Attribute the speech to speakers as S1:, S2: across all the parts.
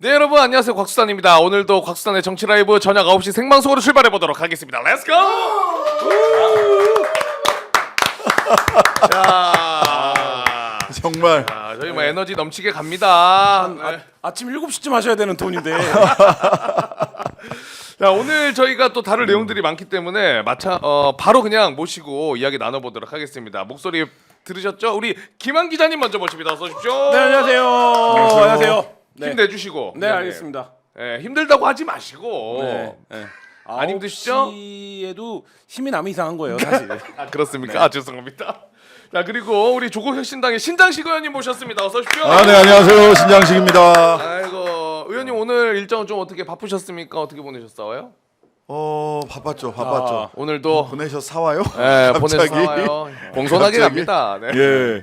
S1: 네, 여러분 안녕하세요. 곽수산입니다. 오늘도 곽수산의 정치 라이브 저녁 9시 생방송으로 출발해 보도록 하겠습니다. 렛츠고! 자,
S2: 정말
S1: 저희 뭐 에너지 넘치게 갑니다. 네.
S3: 아침 7시쯤 하셔야 되는 톤인데.
S1: 자, 오늘 저희가 또 다룰 내용들이 많기 때문에 바로 그냥 모시고 이야기 나눠보도록 하겠습니다. 목소리 들으셨죠? 우리 김한 기자님 먼저 모십니다. 어서 오십시오.
S3: 네, 안녕하세요. 안녕하세요.
S1: 힘내주시고.
S3: 네, 알겠습니다.
S1: 네, 힘들다고 하지 마시고.
S3: 네. 네.
S1: 안 힘드시죠?
S3: 9시에도 힘이 남이 이상한 거예요, 사실.
S1: 아, 그렇습니까? 아, 죄송합니다. 자, 그리고 우리 조국혁신당의 신장식 의원님 모셨습니다. 어서 오십시오.
S2: 네, 안녕하세요. 신장식입니다.
S1: 아이고, 의원님 오늘 일정은 좀 어떻게 바쁘셨습니까? 어떻게 보내셨어요?
S2: 바빴죠.
S1: 오늘도
S2: 보내셔 사와요?
S1: 네,
S2: 갑자기?
S1: 보내서 와요. 공손하게
S2: 갑자기?
S1: 갑니다. 네.
S2: 예.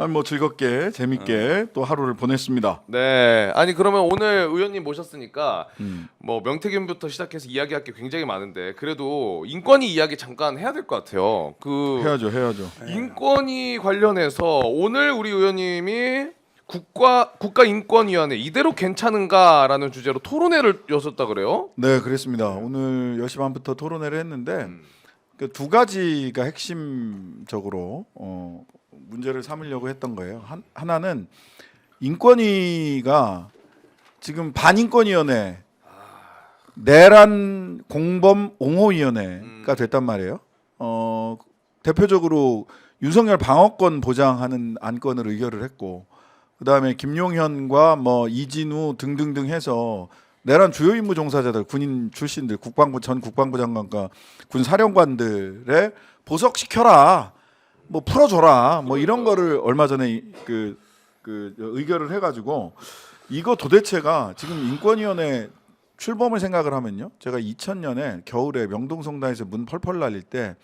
S2: 뭐 즐겁게 재밌게 또 하루를 보냈습니다.
S1: 네. 아니 그러면 오늘 의원님 모셨으니까 뭐 명태균부터 시작해서 이야기할 게 굉장히 많은데 그래도 인권위 이야기 잠깐 해야 될 것 같아요.
S2: 해야죠.
S1: 인권위 관련해서 오늘 우리 의원님이 국가인권위원회 이대로 괜찮은가라는 주제로 토론회를 여셨다 그래요?
S2: 네, 그랬습니다. 오늘 10시 반부터 토론회를 했는데 그 두 가지가 핵심적으로 문제를 삼으려고 했던 거예요. 하나는 인권위가 지금 반인권위원회, 내란 공범 옹호위원회가 됐단 말이에요. 대표적으로 윤석열 방어권 보장하는 안건을 의결을 했고, 그 다음에 김용현과 뭐 이진우 등등등 해서 내란 주요 임무 종사자들, 군인 출신들, 전 국방부 장관과 군 사령관들의 보석시켜라, 뭐 풀어줘라, 뭐 이런 거를 얼마 전에 그 의결을 해가지고 이거 도대체가 지금 인권위원회 출범을 생각을 하면요, 제가 2000년에 겨울에 명동성당에서 문 펄펄 날릴 때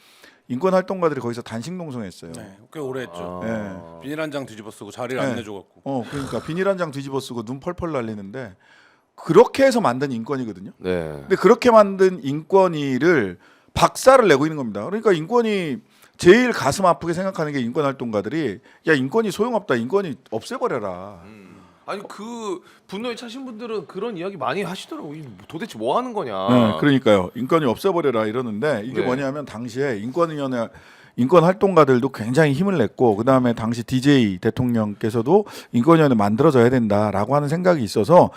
S2: 인권 활동가들이 거기서 단식 농성했어요.
S3: 네, 꽤 오래 했죠.
S2: 네.
S3: 비닐 한 장 뒤집어 쓰고 자리를 안 내줘갖고.
S2: 그러니까 비닐 한 장 뒤집어 쓰고 눈 펄펄 날리는데 그렇게 해서 만든 인권이거든요.
S1: 네.
S2: 근데 그렇게 만든 인권위를 박살을 내고 있는 겁니다. 그러니까 인권위 제일 가슴 아프게 생각하는 게 인권 활동가들이 야, 인권위 소용없다, 인권위 없애버려라.
S1: 아니 그 분노에 차신 분들은 그런 이야기 많이 하시더라고요. 도대체 뭐 하는 거냐.
S2: 네, 그러니까요. 인권위 없애버려라 이러는데 이게
S1: 네.
S2: 뭐냐면 당시에 인권위원회 인권 활동가들도 굉장히 힘을 냈고, 그 다음에 당시 DJ 대통령께서도 인권위원회 만들어져야 된다라고 하는 생각이 있어서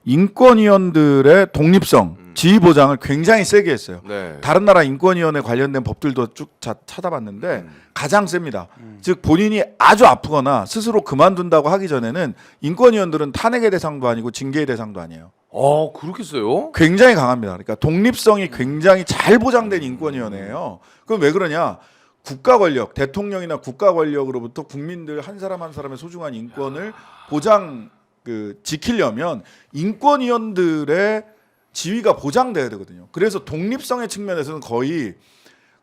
S2: 인권위원들의 독립성, 지위 보장을 굉장히 세게 했어요.
S1: 네.
S2: 다른 나라 인권위원회 관련된 법들도 쭉 찾아봤는데 가장 셉니다. 즉 본인이 아주 아프거나 스스로 그만둔다고 하기 전에는 인권위원들은 탄핵의 대상도 아니고 징계의 대상도 아니에요.
S1: 그렇겠어요?
S2: 굉장히 강합니다. 그러니까 독립성이 굉장히 잘 보장된 인권위원회예요. 그럼 왜 그러냐? 국가 권력, 대통령이나 국가 권력으로부터 국민들 한 사람 한 사람의 소중한 인권을 지키려면 인권위원들의 지위가 보장돼야 되거든요. 그래서 독립성의 측면에서는 거의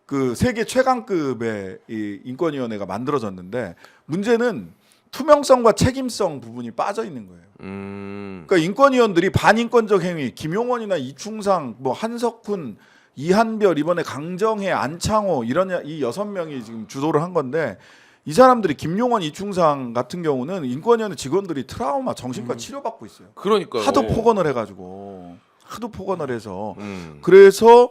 S2: 그 세계 최강급의 이 인권위원회가 만들어졌는데, 문제는 투명성과 책임성 부분이 빠져 있는 거예요. 그러니까 인권위원들이 반인권적 행위, 김용원이나 이충상, 뭐 한석훈, 이한별, 이번에 강정혜, 안창호 이 6명이 지금 주도를 한 건데, 이 사람들이 김용원, 이충상 같은 경우는 인권위원회 직원들이 트라우마, 정신과 치료받고 있어요.
S1: 그러니까요.
S2: 하도 폭언을 해서 그래서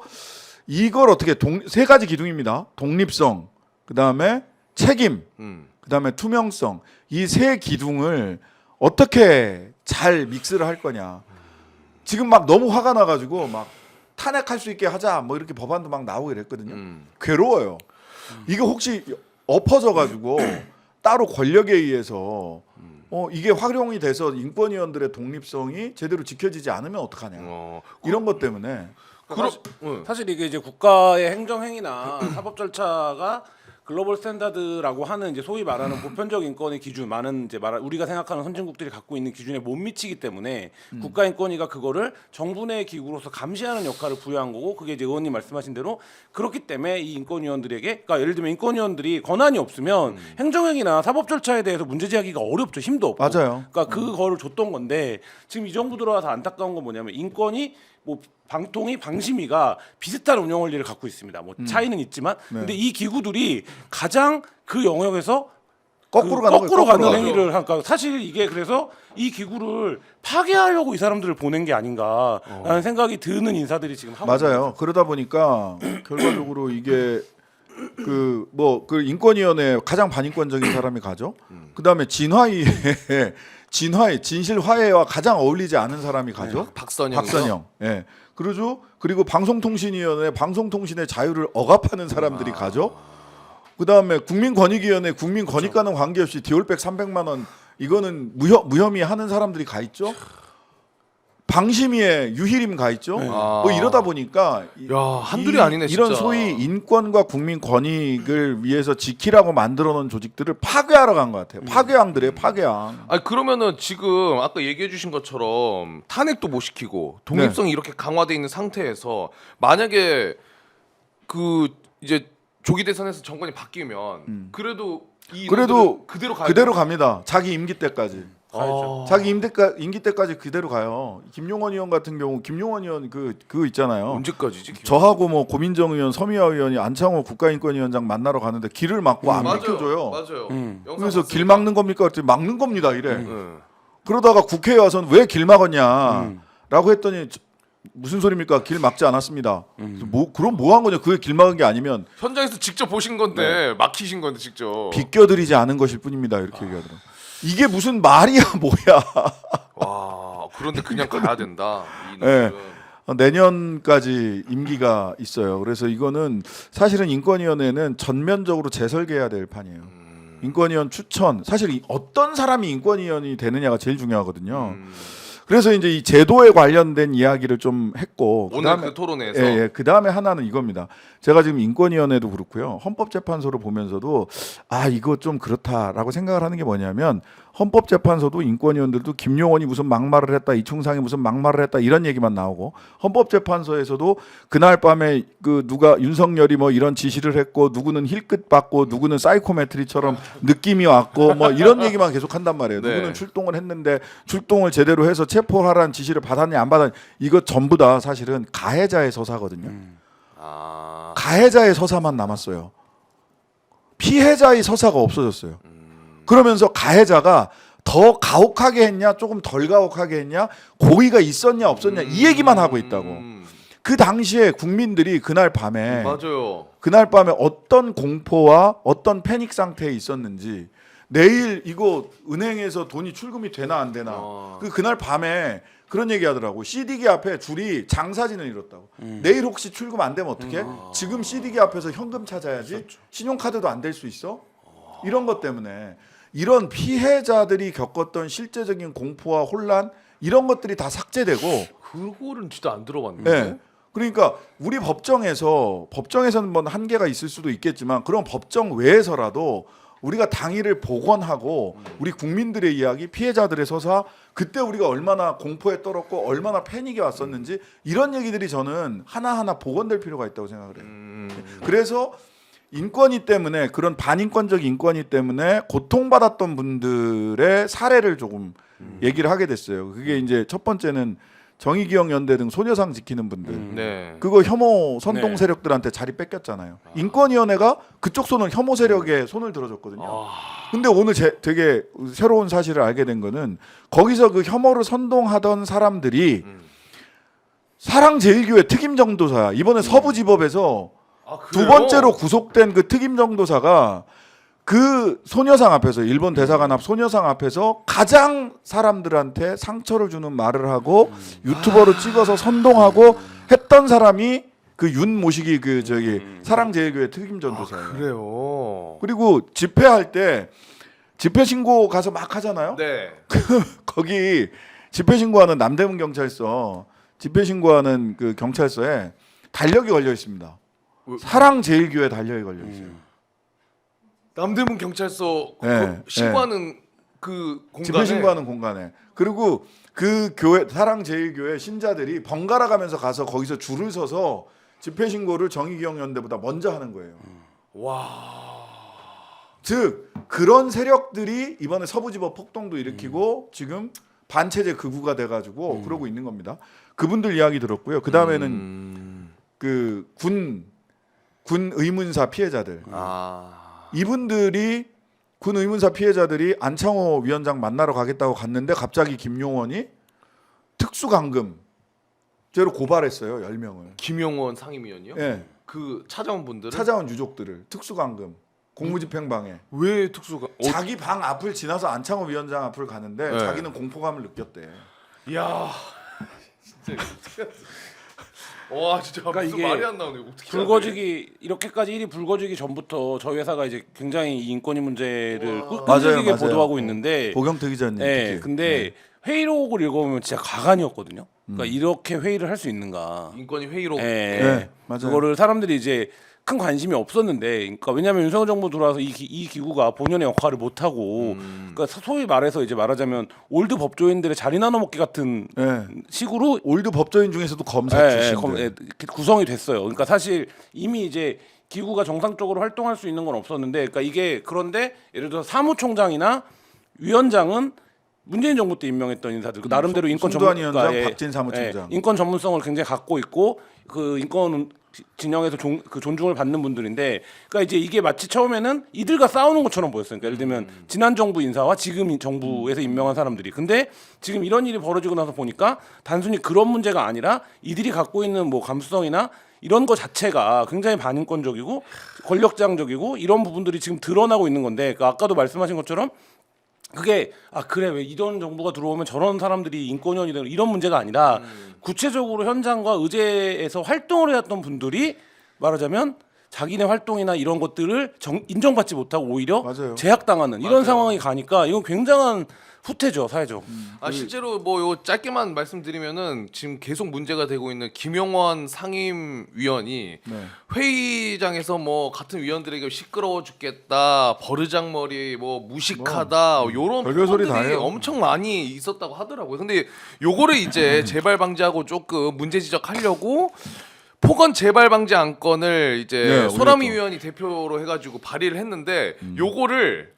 S2: 이걸 어떻게 세 가지 기둥입니다. 독립성, 그 다음에 책임, 그 다음에 투명성, 이 세 기둥을 어떻게 잘 믹스를 할 거냐. 지금 막 너무 화가 나가지고 막 탄핵할 수 있게 하자, 뭐 이렇게 법안도 막 나오고 이랬거든요. 괴로워요. 이거 혹시 엎어져가지고 따로 권력에 의해서 이게 활용이 돼서 인권위원들의 독립성이 제대로 지켜지지 않으면 어떡하냐. 이런 것 때문에.
S3: 사실 이게 이제 국가의 행정행위나 사법 절차가 글로벌 스탠다드라고 하는 이제 소위 말하는 보편적 인권의 기준, 많은 이제 우리가 생각하는 선진국들이 갖고 있는 기준에 못 미치기 때문에 국가인권위가 그거를 정부 내 기구로서 감시하는 역할을 부여한 거고, 그게 이제 의원님 말씀하신 대로 그렇기 때문에 이 인권위원들에게, 그러니까 예를 들면 인권위원들이 권한이 없으면 행정행위나 사법 절차에 대해서 문제 제기가 어렵죠. 힘도 없고.
S2: 맞아요.
S3: 그러니까 그거를 줬던 건데, 지금 이 정부 들어와서 안타까운 건 뭐냐면 인권이 뭐 방통위, 방심위가 비슷한 운영 원리를 갖고 있습니다. 뭐 차이는 있지만, 근데 이 기구들이 가장 그 영역에서
S2: 거꾸로
S3: 가는
S2: 가요.
S3: 행위를 하니까 사실 이게 그래서 이 기구를 파괴하려고 이 사람들을 보낸 게 아닌가라는 생각이 드는 인사들이 지금 하고 있는
S2: 맞아요. 그러다 보니까 결과적으로 이게 그 인권위원회 가장 반인권적인 사람이 가죠. 그다음에 진실화해와 가장 어울리지 않은 사람이 가죠. 박선영. 예. 그리고 방송통신위원회 방송통신의 자유를 억압하는 사람들이 가죠. 그다음에 국민권익위원회 국민권익과는 관계없이 디올백 300만 원 이거는 무혐의 하는 사람들이 가 있죠. 방심위에 유희림 가 있죠. 뭐 이러다 보니까
S1: 야, 한둘이 아니네, 진짜.
S2: 이런 소위 인권과 국민 권익을 위해서 지키라고 만들어 놓은 조직들을 파괴하러 간 것 같아요. 파괴왕들이에요, 파괴왕.
S1: 아니 그러면은 지금 아까 얘기해 주신 것처럼 탄핵도 못 시키고 독립성이 이렇게 강화돼 있는 상태에서 만약에 그 이제 조기 대선에서 정권이 바뀌면 그래도 그대로 가요.
S2: 그대로 갑니다. 자기 임기 때까지.
S3: 가야죠.
S2: 자기 임기 때까지 그대로 가요. 김용원 의원 같은 경우 김용원 의원 그거 있잖아요.
S1: 언제까지지?
S2: 저하고 뭐 고민정 의원, 서미화 의원이 안창호 국가인권위원장 만나러 가는데 길을 막고 안 비켜줘요.
S1: 맞아요.
S2: 그래서 길 막는 겁니까? 그랬더니 막는 겁니다. 이래.
S1: 네.
S2: 그러다가 국회에 와서는 왜 길 막았냐라고 했더니 무슨 소리입니까? 길 막지 않았습니다. 그럼 뭐 한 거냐? 그게 길 막은 게 아니면
S1: 현장에서 직접 보신 건데 막히신 건데 직접.
S2: 비껴드리지 않은 것일 뿐입니다. 이렇게 얘기하더라고요. 이게 무슨 말이야 뭐야.
S1: 와 그런데 그냥 가야 된다. 이
S2: 네.
S1: 놈들은.
S2: 내년까지 임기가 있어요. 그래서 이거는 사실은 인권위원회는 전면적으로 재설계해야 될 판이에요. 인권위원 추천 사실 어떤 사람이 인권위원이 되느냐가 제일 중요하거든요. 그래서 이제 이 제도에 관련된 이야기를 좀 했고
S1: 오늘 그 토론회에서
S2: 그 다음에 하나는 이겁니다. 제가 지금 인권위원회도 그렇고요, 헌법재판소를 보면서도 이거 좀 그렇다라고 생각을 하는 게 뭐냐면 헌법재판소도 인권위원들도 김용원이 무슨 막말을 했다, 이충상이 무슨 막말을 했다 이런 얘기만 나오고 헌법재판소에서도 그날 밤에 그 누가 윤석열이 뭐 이런 지시를 했고 누구는 힐끗 받고 누구는 사이코메트리처럼 느낌이 왔고 뭐 이런 얘기만 계속 한단 말이에요.
S1: 네.
S2: 누구는 출동을 했는데 출동을 제대로 해서 체포하라는 지시를 받았냐 안 받았냐 이거 전부 다 사실은 가해자의 서사거든요. 가해자의 서사만 남았어요. 피해자의 서사가 없어졌어요. 그러면서 가해자가 더 가혹하게 했냐 조금 덜 가혹하게 했냐 고의가 있었냐 없었냐 이 얘기만 하고 있다고. 그 당시에 국민들이 그날 밤에 어떤 공포와 어떤 패닉 상태에 있었는지, 내일 이거 은행에서 돈이 출금이 되나 안 되나 그날 밤에 그런 얘기 하더라고. CD기 앞에 줄이 장사진을 이뤘다고. 내일 혹시 출금 안 되면 어떡해? 지금 CD기 앞에서 현금 찾아야지. 신용카드도 안 될 수 있어? 이런 것 때문에 이런 피해자들이 겪었던 실제적인 공포와 혼란 이런 것들이 다 삭제되고.
S1: 그거는 진짜 안 들어봤는데.
S2: 네. 그러니까 우리 법정에서는 뭐 한계가 있을 수도 있겠지만 그런 법정 외에서라도 우리가 당일을 복원하고 우리 국민들의 이야기, 피해자들의 서사, 그때 우리가 얼마나 공포에 떨었고 얼마나 패닉이 왔었는지 이런 얘기들이 저는 하나하나 복원될 필요가 있다고 생각을 해요. 그래서 인권위 때문에, 그런 반인권적 인권위 때문에 고통받았던 분들의 사례를 조금 얘기를 하게 됐어요. 그게 이제 첫 번째는 정의기억연대 등 소녀상 지키는 분들,
S1: 네.
S2: 그거 혐오 선동 세력들한테 자리 뺏겼잖아요. 인권위원회가 그쪽 손을 혐오 세력에 손을 들어줬거든요. 근데 오늘 되게 새로운 사실을 알게 된 거는 거기서 그 혐오를 선동하던 사람들이 사랑제일교회 특임정도사야. 이번에 서부지법에서 두 번째로 구속된 그 특임정도사가 그 소녀상 앞에서, 일본 대사관 앞 소녀상 앞에서 가장 사람들한테 상처를 주는 말을 하고 유튜버로 찍어서 선동하고 했던 사람이 그 윤모식이 그 저기 사랑제일교회 특임전도사예요.
S1: 그래요.
S2: 그리고 집회할 때 집회 신고 가서 막 하잖아요.
S1: 네.
S2: 거기 집회 신고하는 남대문 경찰서, 집회 신고하는 그 경찰서에 달력이 걸려 있습니다. 사랑제일교회 달력이 걸려 있어요.
S1: 남대문 경찰서
S2: 네,
S1: 신고하는 그 공간에,
S2: 집회 신고하는 공간에. 그리고 그 교회, 사랑제일교회 신자들이 번갈아 가면서 가서 거기서 줄을 서서 집회 신고를 정의기억연대보다 먼저 하는 거예요.
S1: 와.
S2: 즉 그런 세력들이 이번에 서부지법 폭동도 일으키고 지금 반체제 극우가 돼가지고 그러고 있는 겁니다. 그분들 이야기 들었고요. 그 다음에는 그 군 의문사 피해자들. 이분들이 군 의문사 피해자들이 안창호 위원장 만나러 가겠다고 갔는데 갑자기 김용원이 특수감금죄로 고발했어요. 10명을.
S1: 김용원 상임위원이요?
S2: 예.
S1: 그 찾아온 분들은
S2: 찾아온 유족들을 특수감금 공무집행방해.
S1: 왜 특수가?
S2: 자기 방 앞을 지나서 안창호 위원장 앞을 가는데
S1: 네.
S2: 자기는 공포감을 느꼈대.
S1: 야, 진짜 와 진짜
S3: 그러니까
S1: 무슨
S3: 이게
S1: 말이 안 나오네. 어떻게
S3: 불거지기 이렇게까지 일이 불거지기 전부터 저희 회사가 이제 굉장히 이 인권위 문제를
S1: 와.
S3: 끈질기게
S2: 맞아요.
S3: 보도하고 있는데
S2: 보경태 기자님.
S3: 네,
S2: 특히.
S3: 근데 회의록을 읽어보면 진짜 가관이었거든요. 그러니까 이렇게 회의를 할 수 있는가.
S1: 인권위 회의록?
S2: 네, 맞아요.
S3: 그거를 사람들이 이제 큰 관심이 없었는데, 그러니까 왜냐하면 윤석열 정부 들어와서 이 기구가 본연의 역할을 못 하고, 그러니까 소위 말해서 이제 말하자면 올드 법조인들의 자리 나눠 먹기 같은
S2: 네.
S3: 식으로
S2: 올드 법조인 중에서도 검사 출신들.
S3: 구성이 됐어요. 그러니까 사실 이미 이제 기구가 정상적으로 활동할 수 있는 건 없었는데, 그러니까 이게 그런데 예를 들어 사무총장이나 위원장은 문재인 정부 때 임명했던 인사들, 그 나름대로 인권
S2: 송도한
S3: 전문가,
S2: 위원장, 박진 사무총장.
S3: 인권 전문성을 굉장히 갖고 있고 그 인권 진영에서 그 존중을 받는 분들인데, 그러니까 이제 이게 마치 처음에는 이들과 싸우는 것처럼 보였어요. 그러니까 예를 들면 지난 정부 인사와 지금 정부에서 임명한 사람들이. 근데 지금 이런 일이 벌어지고 나서 보니까 단순히 그런 문제가 아니라 이들이 갖고 있는 뭐 감수성이나 이런 거 자체가 굉장히 반인권적이고 권력장적이고 이런 부분들이 지금 드러나고 있는 건데, 그러니까 아까도 말씀하신 것처럼 그게 그래 왜 이런 정부가 들어오면 저런 사람들이 인권위원이 되는 이런 문제가 아니라 구체적으로 현장과 의제에서 활동을 해왔던 분들이 말하자면 자기네 활동이나 이런 것들을 인정받지 못하고 오히려
S2: 맞아요.
S3: 제약당하는 이런
S1: 맞아요.
S3: 상황이 가니까 이건 굉장한 후퇴죠, 사회적.
S1: 실제로 뭐 요 짧게만 말씀드리면은 지금 계속 문제가 되고 있는 김용원 상임위원이
S2: 네.
S1: 회의장에서 뭐 같은 위원들에게 시끄러워 죽겠다, 버르장머리, 뭐 무식하다, 요런
S2: 별별 소리 다
S1: 표현들이
S2: 해요.
S1: 엄청 많이 있었다고 하더라고요. 근데 요거를 이제 재발 방지하고 조금 문제 지적하려고 폭언 재발 방지 안건을 이제
S2: 네,
S1: 소람이
S2: 올렸죠.
S1: 위원이 대표로 해가지고 발의를 했는데 요거를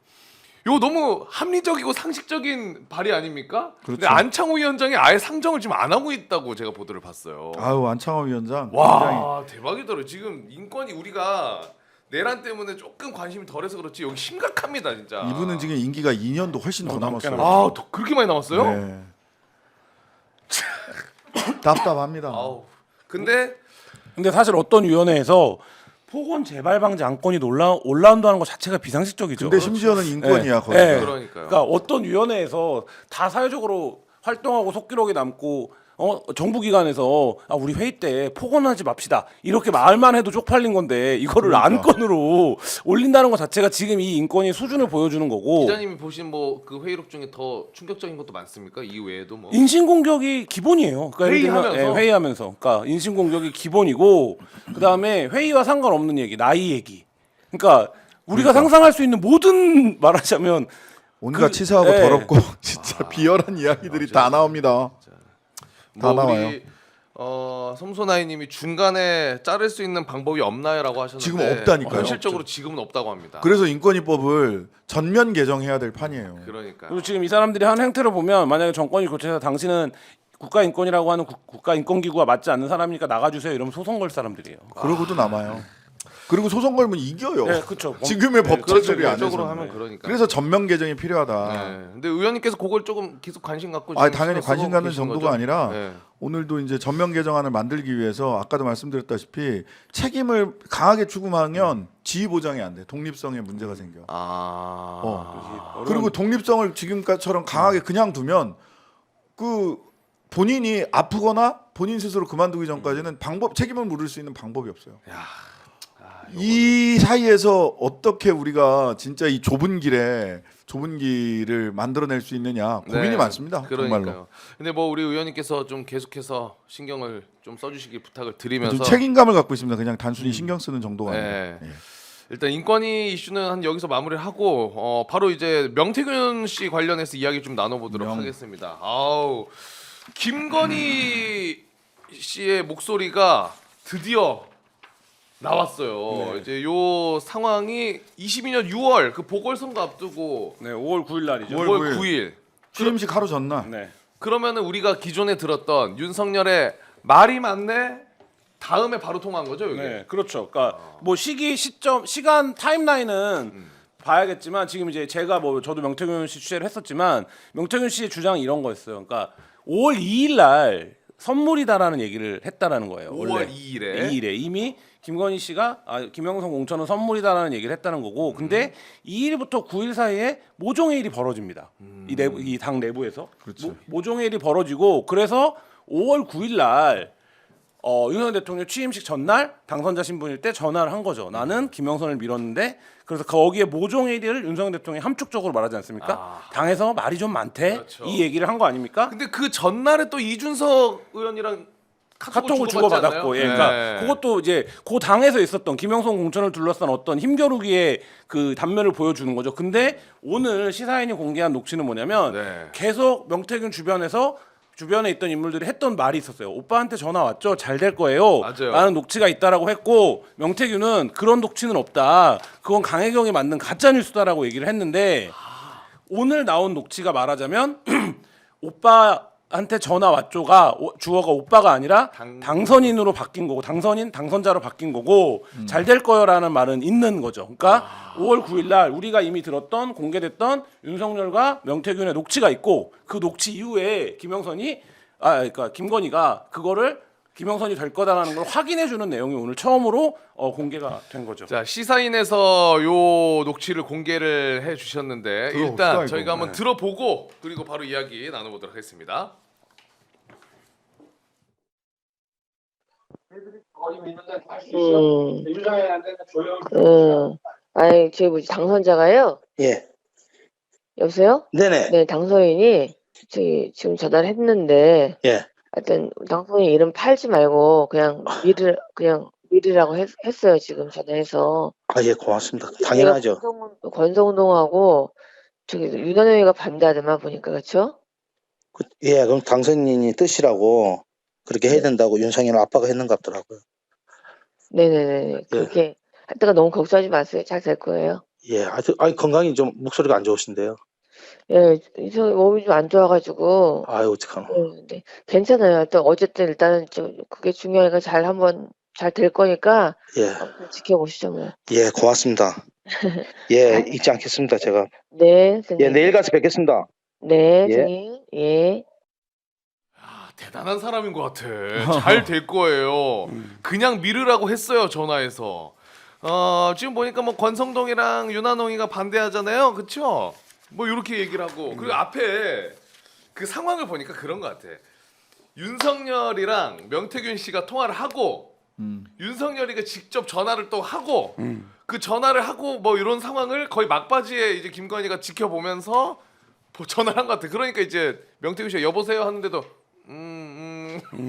S1: 요 너무 합리적이고 상식적인 발의 아닙니까? 근데
S2: 그렇죠.
S1: 안창호 위원장이 아예 상정을 지금 안 하고 있다고 제가 보도를 봤어요.
S2: 아유 안창호 위원장. 굉장히
S1: 와 대박이더라고요. 지금 인권이 우리가 내란 때문에 조금 관심이 덜해서 그렇지 여기 심각합니다 진짜.
S2: 이분은 지금 임기가 2년도 훨씬 더 남았어요.
S1: 더 그렇게 많이 남았어요?
S2: 네. 답답합니다.
S1: 아우. 근데
S3: 근데 사실 어떤 위원회에서 폭언 재발 방지 안건이 올라온다는 것 자체가 비상식적이죠.
S2: 근데 심지어는 인권이야 거기.
S3: 네.
S1: 그러니까요.
S3: 그러니까 어떤 위원회에서 다 사회적으로 활동하고 속기록이 남고 정부기관에서 우리 회의 때 폭언하지 맙시다 이렇게 말만 해도 쪽팔린 건데 이거를
S2: 그러니까.
S3: 안건으로 올린다는 것 자체가 지금 이 인권의 수준을 보여주는 거고,
S1: 기자님이 보신 뭐 그 회의록 중에 더 충격적인 것도 많습니까? 이 외에도 뭐.
S3: 인신공격이 기본이에요. 그러니까 예를 들면,
S1: 회의하면서?
S3: 회의하면서. 그러니까 인신공격이 기본이고, 그 다음에 회의와 상관없는 얘기, 나이 얘기. 그러니까 우리가 상상할 수 있는 모든 말하자면
S2: 온갖
S3: 그-
S2: 치사하고
S3: 네.
S2: 더럽고 진짜 비열한 이야기들이 다 나옵니다. 다
S1: 뭐
S2: 나와요.
S1: 우리 섬소나이님이 중간에 자를 수 있는 방법이 없나요라고 하셨는데
S2: 지금 없다니까요.
S1: 현실적으로 지금은 없다고 합니다.
S2: 그래서 인권위법을 전면 개정해야 될 판이에요.
S1: 그러니까.
S3: 그리고 지금 이 사람들이 하는 행태를 보면 만약에 정권이 교체해서 당신은 국가인권이라고 하는 국가인권기구가 맞지 않는 사람이니까 나가주세요 이러면 소송 걸 사람들이에요.
S2: 그러고도 남아요. 그리고 소송 걸면 이겨요.
S3: 네, 그렇죠.
S2: 지금의
S3: 네,
S2: 법
S1: 그렇죠.
S2: 체질이 안
S1: 법적으로
S2: 돼서.
S1: 하면 그러니까.
S2: 그래서 전면 개정이 필요하다.
S1: 네. 근데 의원님께서 그걸 조금 계속 관심 갖고
S2: 아,
S1: 지금
S2: 당연히
S1: 신경
S2: 관심
S1: 쓰고
S2: 갖는
S1: 계신
S2: 정도가
S1: 거죠?
S2: 아니라
S1: 네.
S2: 오늘도 이제 전면 개정안을 만들기 위해서 아까도 말씀드렸다시피 책임을 강하게 추구하면 지위 보장이 안 돼. 독립성에 문제가 생겨. 그리고 독립성을 지금까지처럼 강하게 그냥 두면 그 본인이 아프거나 본인 스스로 그만두기 전까지는 책임을 물을 수 있는 방법이 없어요. 이 사이에서 어떻게 우리가 진짜 이 좁은 길을 만들어낼 수 있느냐 고민이
S1: 네,
S2: 많습니다.
S1: 그러니까요.
S2: 정말로.
S1: 근데 뭐 우리 의원님께서 좀 계속해서 신경을 좀 써주시길 부탁을 드리면서
S2: 좀 책임감을 갖고 있습니다. 그냥 단순히 신경 쓰는 정도가 아니라.
S1: 네.
S2: 예.
S1: 일단 인권위 이슈는 한 여기서 마무리를 하고 바로 이제 명태균 씨 관련해서 이야기 좀 나눠보도록 하겠습니다. 아우 김건희 씨의 목소리가 드디어 나왔어요.
S3: 네.
S1: 이제 요 상황이 22년 6월 그 보궐선거 앞두고
S3: 네, 5월 9일 날이죠.
S1: 5월 9일.
S2: 취임식 하루 전날.
S3: 네.
S1: 그러면은 우리가 기존에 들었던 윤석열의 말이 맞네 다음에 바로 통화한 거죠, 이게.
S3: 네, 그렇죠. 그러니까 뭐 시간 타임라인은 봐야겠지만 지금 이제 제가 뭐 저도 명태균 씨 취재를 했었지만 명태균 씨의 주장이 이런 거였어요. 그러니까 5월 2일 날 선물이다라는 얘기를 했다라는 거예요.
S1: 5월 2일에
S3: 2일에 이미 김건희 씨가 김영선 공천은 선물이다라는 얘기를 했다는 거고, 근데 2일부터 9일 사이에 모종의 일이 벌어집니다. 이 당 내부에서
S2: 그렇죠.
S3: 모종의 일이 벌어지고, 그래서 5월 9일 날 윤석열 대통령 취임식 전날 당선자 신분일 때 전화를 한 거죠. 나는 김영선을 밀었는데, 그래서 거기에 모종의 일을 윤석열 대통령이 함축적으로 말하지 않습니까? 당에서 말이 좀 많대.
S1: 그렇죠.
S3: 이 얘기를 한 거 아닙니까?
S1: 근데 그 전날에 또 이준석 의원이랑
S3: 카톡을 주고받았고, 예, 그러니까
S1: 네.
S3: 그것도 이제 그 당에서 있었던 김영선 공천을 둘러싼 어떤 힘겨루기의 그 단면을 보여주는 거죠. 근데 오늘 시사인이 공개한 녹취는 뭐냐면
S1: 네.
S3: 계속 명태균 주변에 있던 인물들이 했던 말이 있었어요. 오빠한테 전화 왔죠? 잘 될 거예요.
S1: 맞아요.
S3: 라는 녹취가 있다라고 했고, 명태균은 그런 녹취는 없다. 그건 강혜경이 만든 가짜 뉴스다라고 얘기를 했는데, 오늘 나온 녹취가 말하자면 오빠한테 전화 왔죠가 주어가 오빠가 아니라 당선인으로 바뀐 거고, 당선자로 바뀐 거고, 잘 될 거요라는 말은 있는 거죠. 그러니까 5월 9일 날 우리가 이미 들었던 공개됐던 윤석열과 명태균의 녹취가 있고, 그 녹취 이후에 그러니까 김건희가 그거를 김영선이 될 거다라는 걸 확인해 주는 내용이 오늘 처음으로 공개가 된 거죠.
S1: 자, 시사인에서 요 녹취를 공개를 해 주셨는데
S2: 들어봅시다,
S1: 일단
S2: 이거.
S1: 저희가 한번
S2: 네.
S1: 들어보고 그리고 바로 이야기 나눠보도록 하겠습니다.
S4: 아니, 저희 뭐지, 당선자가요?
S5: 예.
S4: 여보세요?
S5: 네네.
S4: 네, 당선인이 저희 지금 전화를 했는데,
S5: 예.
S4: 하여튼 당선인 이름 팔지 말고 그냥 미르라고 했어요, 지금 전화해서.
S5: 아, 예, 고맙습니다. 당연하죠.
S4: 권성동하고 저기 윤한영이가 반대하더만 보니까, 그렇죠?
S5: 예, 그럼 당선인이 뜻이라고 그렇게 해야 된다고 윤상현 아빠가 했는 것 같더라고요.
S4: 네네네. 그렇게 하여튼 너무 걱정하지 마세요. 잘 될 거예요.
S5: 예, 아주 건강이 좀 목소리가 안 좋으신데요.
S4: 예, 몸이 좀 안 좋아가지고.
S5: 아유, 어떡하노.
S4: 네, 괜찮아요. 또 어쨌든 일단은 좀 그게 중요하니까 잘 될 거니까
S5: 예,
S4: 한번 지켜보시죠, 뭐.
S5: 예, 고맙습니다. 예, 잊지 않겠습니다, 제가.
S4: 네, 선생님.
S5: 예, 내일 가서 뵙겠습니다.
S4: 네,
S5: 예.
S4: 선생님. 예.
S1: 대단한 사람인 것 같아. 잘 될 거예요. 그냥 미르라고 했어요, 전화해서. 지금 보니까 뭐 권성동이랑 윤한홍이가 반대하잖아요, 그렇죠? 뭐 이렇게 얘기를 하고 그리고 앞에 그 상황을 보니까 그런 것 같아. 윤석열이랑 명태균 씨가 통화를 하고 윤석열이가 직접 전화를 또 하고 그 전화를 하고 뭐 이런 상황을 거의 막바지에 이제 김건희가 지켜보면서 전화를 한 것 같아. 그러니까 이제 명태균 씨가 여보세요 하는데도